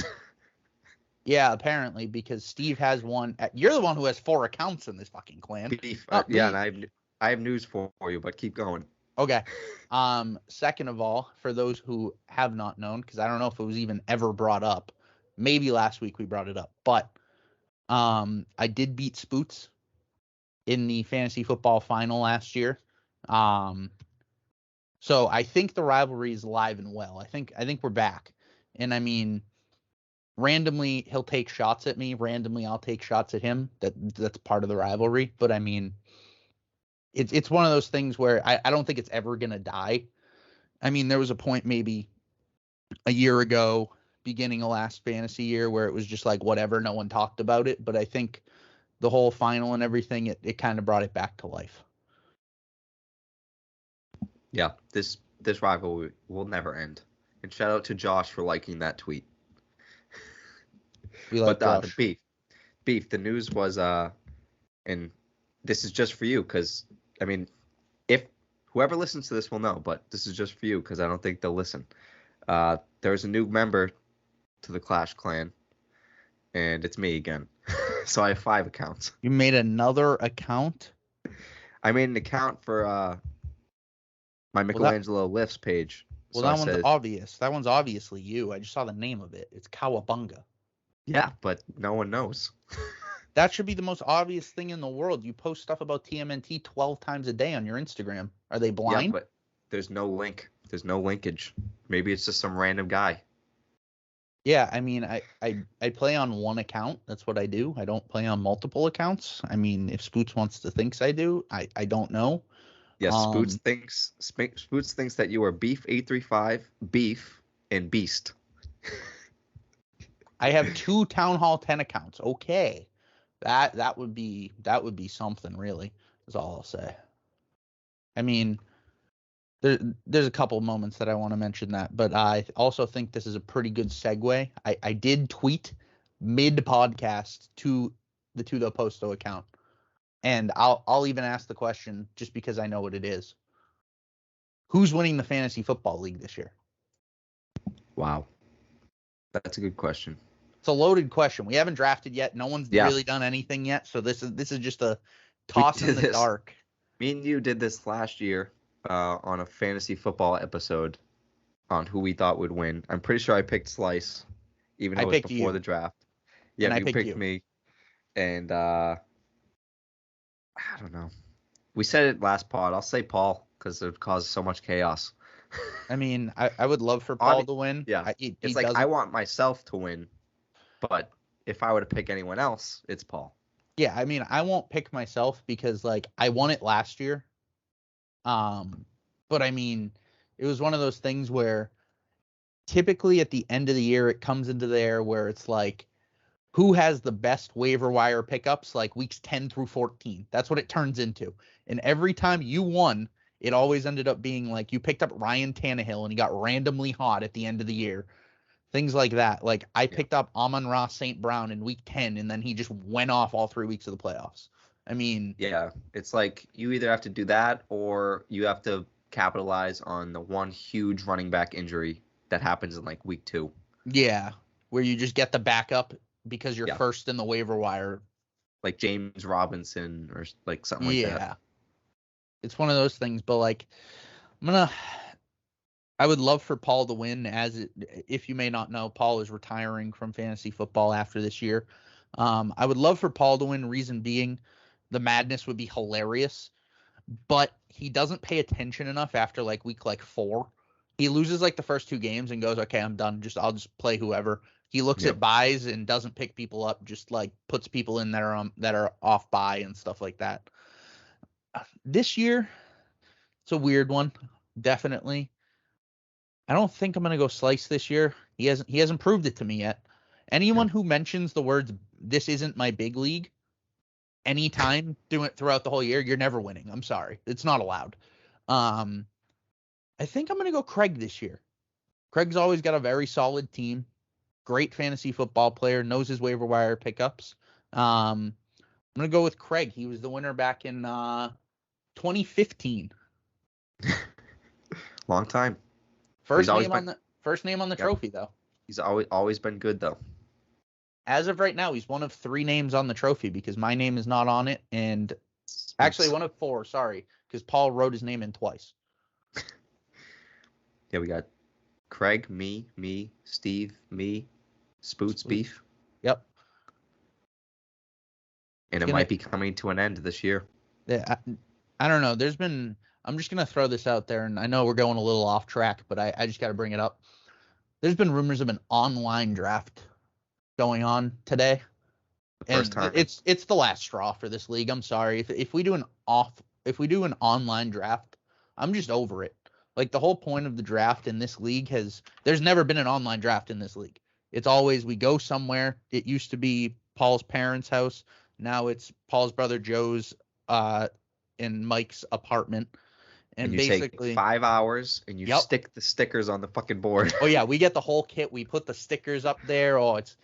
Yeah, apparently, because Steve has one. You're the one who has 4 accounts in this fucking clan. Beef, Not yeah, me. and I have news for you, but keep going. Okay. Second of all, for those who have not known, because I don't know if it was even ever brought up, maybe last week we brought it up, but I did beat Spoots in the fantasy football final last year. So I think the rivalry is alive and well. I think we're back. And I mean, randomly he'll take shots at me, randomly I'll take shots at him. That's part of the rivalry. But I mean, it's one of those things where I don't think it's ever gonna die. I mean, there was a point maybe a year ago, beginning of last fantasy year, where it was just like whatever, no one talked about it. But I think the whole final and everything, it kind of brought it back to life. Yeah, this rivalry will never end. And shout out to Josh for liking that tweet. We like But Josh. the beef. The news was and this is just for you because I mean, if whoever listens to this will know, but this is just for you because I don't think they'll listen. There's a new member to the Clash clan, and it's me again. So I have 5 accounts. You made another account? I made an account for my Michelangelo Lifts page. Well, So that one's obvious. That one's obviously you. I just saw the name of it. It's Kawabunga. Yeah, but no one knows. That should be the most obvious thing in the world. You post stuff about TMNT 12 times a day on your Instagram. Are they blind? Yeah, but there's no link. There's no linkage. Maybe it's just some random guy. Yeah, I mean, I play on one account. That's what I do. I don't play on multiple accounts. I mean, if Spoots wants to think I do, I don't know. Yes, Spoots thinks that you are Beef 835, Beef, and Beast. I have 2 Town Hall 10 accounts. Okay. That would be something, really, is all I'll say. I mean, there's a couple moments that I want to mention that, but I also think this is a pretty good segue. I did tweet mid-podcast to the Tutto Posto account, and I'll even ask the question just because I know what it is. Who's winning the fantasy football league this year? Wow. That's a good question. It's a loaded question. We haven't drafted yet. No one's really done anything yet, so this is just a toss in the dark. Me and you did this last year on a fantasy football episode on who we thought would win. I'm pretty sure I picked Slice, even though it was before the draft. Yeah, you picked me. And I don't know. We said it last pod. I'll say Paul because it caused so much chaos. I mean, I would love for Paul to win. Yeah, it's like I want myself to win, but if I were to pick anyone else, it's Paul. Yeah, I mean, I won't pick myself because like I won it last year. But I mean, it was one of those things where typically at the end of the year it comes into there where it's like who has the best waiver wire pickups like weeks 10 through 14. That's what it turns into. And every time you won, it always ended up being like you picked up Ryan Tannehill and he got randomly hot at the end of the year. Things like that. Like I picked up Amon-Ra St. Brown in week 10 and then he just went off all 3 weeks of the playoffs. I mean, yeah, it's like you either have to do that or you have to capitalize on the one huge running back injury that happens in like week 2. Yeah, where you just get the backup because you're first in the waiver wire. Like James Robinson or like something like that. Yeah. It's one of those things, but like I would love for Paul to win if you may not know, Paul is retiring from fantasy football after this year. I would love for Paul to win, reason being the madness would be hilarious, but he doesn't pay attention enough after like week 4. He loses like the first 2 games and goes, okay, I'm done. I'll just play whoever. He looks at buys and doesn't pick people up, just like puts people in there that are off buy and stuff like that. This year, it's a weird one definitely. I don't think I'm gonna go Slice this year. He hasn't proved it to me yet. Anyone who mentions the words "this isn't my big league" anytime doing it throughout the whole year, you're never winning. I'm sorry, it's not allowed. Um, I think I'm gonna go Craig this year. Craig's always got a very solid team. Great fantasy football player, knows his waiver wire pickups. I'm gonna go with Craig. He was the winner back in 2015. Long time. First name on the Yep. trophy though. He's always been good though. As of right now, he's one of 3 names on the trophy because my name is not on it, and actually one of 4. Sorry, because Paul wrote his name in twice. Yeah, we got Craig, me, Steve, me, Spoots Beef. Yep. And it might be coming to an end this year. Yeah, I don't know. I'm just going to throw this out there, and I know we're going a little off track, but I just got to bring it up. There's been rumors of an online draft going on today. First time. It's the last straw for this league. I'm sorry. If we do an online draft, I'm just over it. Like, the whole point of the draft in this league there's never been an online draft in this league. It's always we go somewhere. It used to be Paul's parents' house. Now it's Paul's brother Joe's in Mike's apartment. And you basically take 5 hours and you stick the stickers on the fucking board. Oh yeah, we get the whole kit. We put the stickers up there. Oh, it's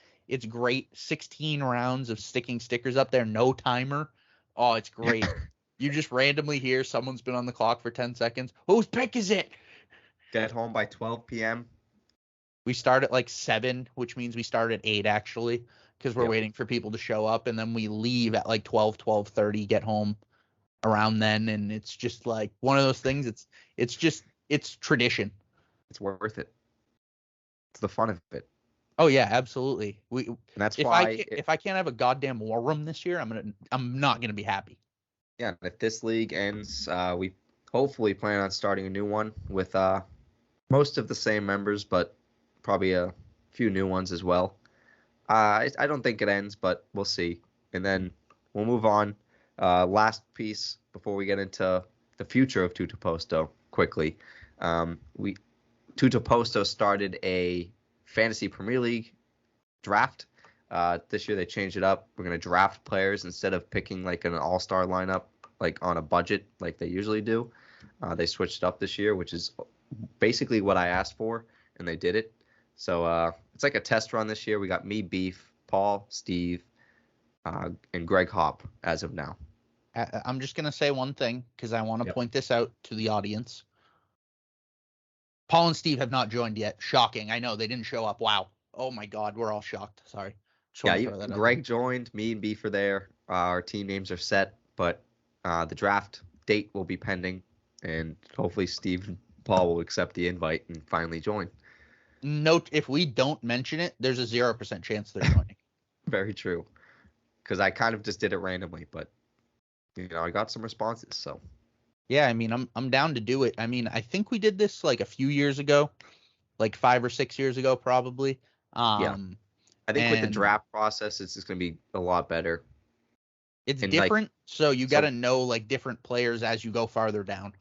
great. 16 rounds of sticking stickers up there, no timer. Oh, it's great. You just randomly hear someone's been on the clock for 10 seconds. Whose pick is it? Get home by 12 p.m. We start at like 7, which means we start at 8 actually, because we're waiting for people to show up, and then we leave at like 12:30, get home around then, and it's just like one of those things. It's tradition. It's worth it. It's the fun of it. Oh yeah, absolutely. If I can't have a goddamn war room this year, I'm not gonna be happy. Yeah, if this league ends, we hopefully plan on starting a new one with most of the same members, but probably a few new ones as well. I don't think it ends, but we'll see. And then we'll move on. Last piece before we get into the future of Tutto Posto quickly. Tutto Posto started a fantasy Premier League draft. This year they changed it up. We're going to draft players instead of picking like an all-star lineup like on a budget like they usually do. They switched it up this year, which is basically what I asked for, and they did it. So it's like a test run this year. We got me, Beef, Paul, Steve, and Greg Hop as of now. I'm just going to say one thing because I want to point this out to the audience. Paul and Steve have not joined yet. Shocking. I know they didn't show up. Wow. Oh my God. We're all shocked. Sorry. Greg joined. Me and Beef are there. Our team names are set, but the draft date will be pending, and hopefully Steve and Paul will accept the invite and finally join. Note, if we don't mention it, there's a 0% chance they're joining. Very true. Because I kind of just did it randomly, but I got some responses. So yeah, I mean, I'm down to do it. I mean, I think we did this like a few years ago, like 5 or 6 years ago, probably. Yeah, I think with the draft process, it's just gonna be a lot better. It's different, so you got to know like different players as you go farther down.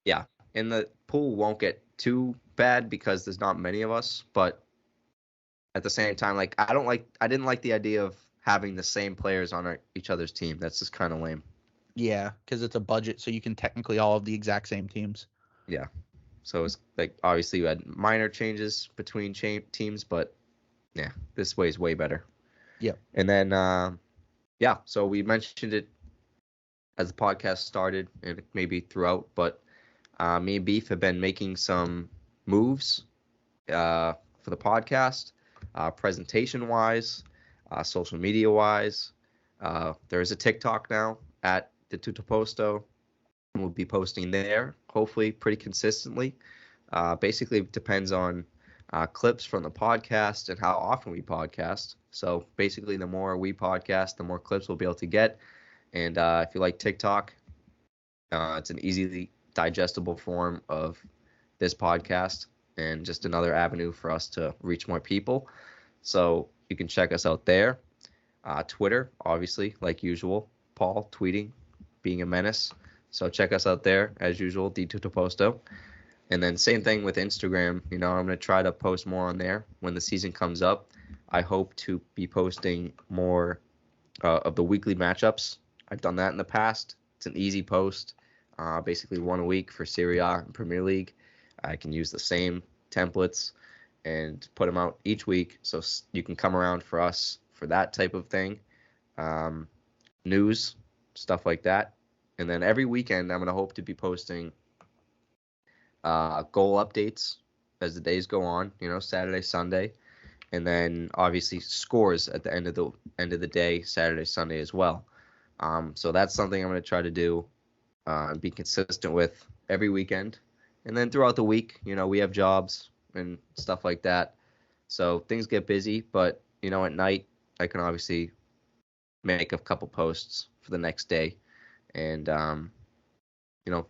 Yeah, and the pool won't get too bad because there's not many of us, but at the same time, like I didn't like the idea of having the same players on each other's team. That's just kind of lame. Yeah, because it's a budget, so you can technically all have the exact same teams. Yeah, so it's like obviously you had minor changes between teams, but yeah, this way is way better. Yeah, and then so we mentioned it as the podcast started and maybe throughout, but me and Beef have been making some moves for the podcast, presentation-wise, social media-wise. There is a TikTok now at the Tutto Posto. We'll be posting there, hopefully pretty consistently. Basically, it depends on clips from the podcast and how often we podcast. So basically, the more we podcast, the more clips we'll be able to get. And if you like TikTok, it's an easily digestible form of this podcast and just another avenue for us to reach more people. So you can check us out there. Twitter, obviously, like usual. Paul tweeting, being a menace. So check us out there as usual, the Tutto Posto. And then same thing with Instagram. I'm going to try to post more on there when the season comes up. I hope to be posting more of the weekly matchups. I've done that in the past. It's an easy post, basically 1 a week for Serie A and Premier League. I can use the same templates and put them out each week, so you can come around for us for that type of thing. News, stuff like that. And then every weekend, I'm going to hope to be posting goal updates as the days go on, Saturday, Sunday. And then obviously scores at the end of the day, Saturday, Sunday as well. So that's something I'm going to try to do and be consistent with every weekend. And then throughout the week, we have jobs and stuff like that. So things get busy, but at night I can obviously make a couple posts for the next day, and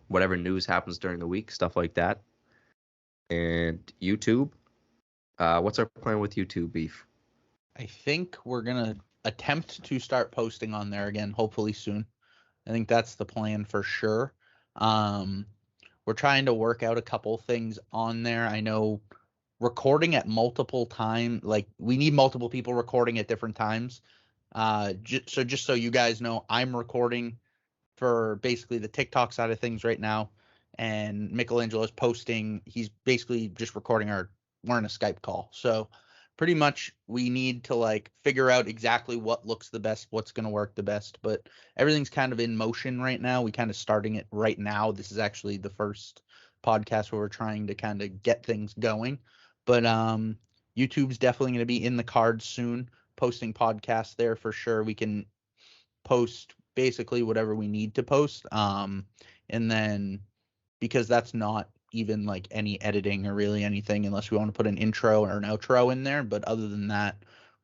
whatever news happens during the week, stuff like that. And YouTube. What's our plan with YouTube, Beef? I think we're gonna attempt to start posting on there again, hopefully soon. I think that's the plan for sure. We're trying to work out a couple things on there. I know recording at multiple time, like we need multiple people recording at different times. Just so you guys know, I'm recording for basically the TikTok side of things right now, and Michelangelo is posting. He's basically just recording we're in a Skype call. So pretty much we need to like figure out exactly what looks the best, what's going to work the best, but everything's kind of in motion right now. We kind of starting it right now. This is actually the first podcast where we're trying to kind of get things going, but YouTube's definitely going to be in the cards soon, posting podcasts there for sure. We can post basically whatever we need to post, and then because that's not even like any editing or really anything unless we want to put an intro or an outro in there, but other than that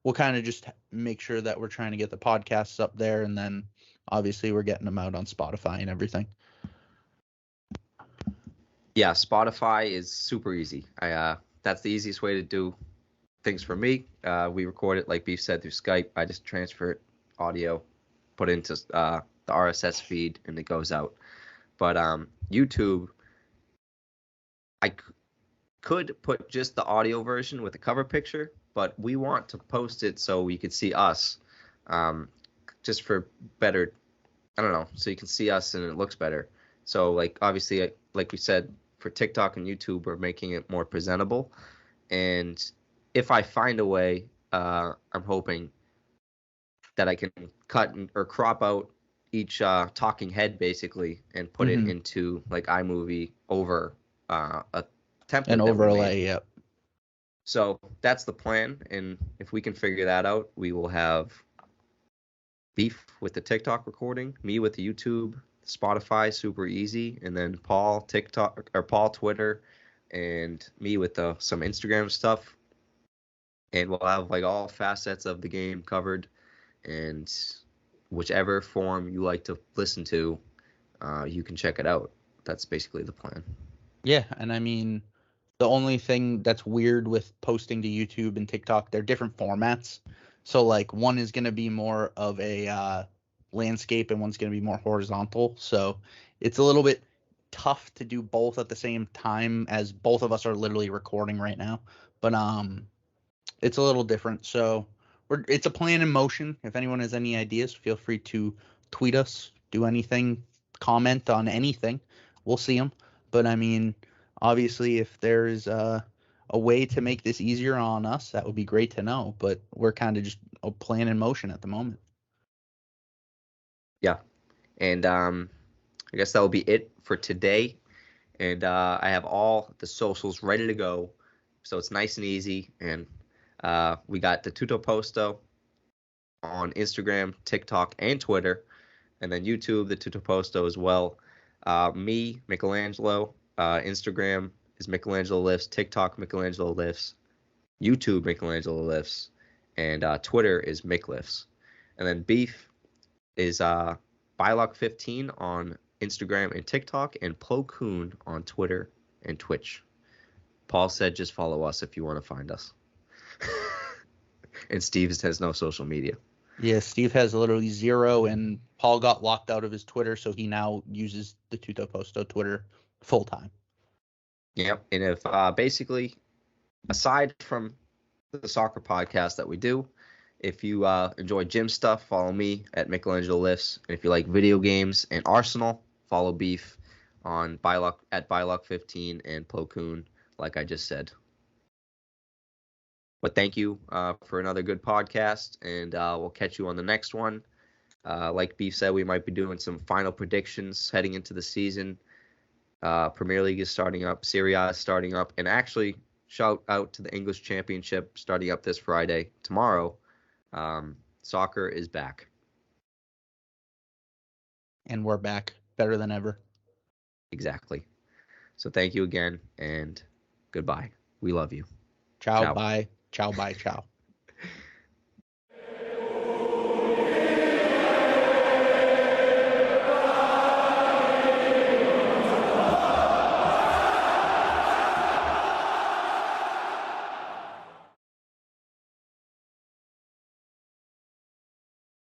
we'll kind of just make sure that we're trying to get the podcasts up there, and then obviously we're getting them out on Spotify and everything. Yeah, Spotify is super easy. That's the easiest way to do things for me. We record it, like Beef said, through Skype. I just transfer it, audio, put it into the RSS feed, and it goes out. But YouTube, I could put just the audio version with the cover picture, but we want to post it so you could see us, just for better, I don't know, so you can see us and it looks better. So like obviously, like we said, for TikTok and YouTube, we're making it more presentable. And if I find a way, I'm hoping that I can cut or crop out each talking head basically and put it into like iMovie over a template An that we overlay. made. Yep. So that's the plan, and if we can figure that out, we will have Beef with the TikTok recording, me with the YouTube, Spotify, super easy, and then Paul TikTok or Paul Twitter, and me with some Instagram stuff, and we'll have like all facets of the game covered, and whichever form you like to listen to, you can check it out. That's basically the plan. Yeah, and I mean, the only thing that's weird with posting to YouTube and TikTok, they're different formats. So like one is going to be more of a landscape and one's going to be more horizontal. So it's a little bit tough to do both at the same time, as both of us are literally recording right now. But it's a little different. So it's a plan in motion. If anyone has any ideas, feel free to tweet us, do anything, comment on anything. We'll see them. But I mean, obviously, if there's a way to make this easier on us, that would be great to know. But we're kind of just a plan in motion at the moment. Yeah. And I guess that will be it for today. And I have all the socials ready to go. So it's nice and easy. And we got the Tutto Posto on Instagram, TikTok, and Twitter. And then YouTube, the Tutto Posto as well. Me, Michelangelo. Instagram is Michelangelo Lifts. TikTok, Michelangelo Lifts. YouTube, Michelangelo Lifts. And Twitter is Mick Lifts. And then Beef is Bylock15 on Instagram and TikTok, and Plo Koon on Twitter and Twitch. Paul said just follow us if you want to find us. And Steve has no social media. Yeah, Steve has literally 0, and Paul got locked out of his Twitter, so he now uses the Tutto Posto Twitter full time. Yep. And if basically, aside from the soccer podcast that we do, if you enjoy gym stuff, follow me at Michelangelo Lifts. And if you like video games and Arsenal, follow Beef on Byluck at Byluck15 and Plo Koon, like I just said. But thank you for another good podcast, and we'll catch you on the next one. Like Beef said, we might be doing some final predictions heading into the season. Premier League is starting up, Serie A is starting up, and actually, shout out to the English Championship starting up this Friday, tomorrow. Soccer is back. And we're back better than ever. Exactly. So thank you again, and goodbye. We love you. Ciao, Ciao. bye. Ciao, bye, ciao.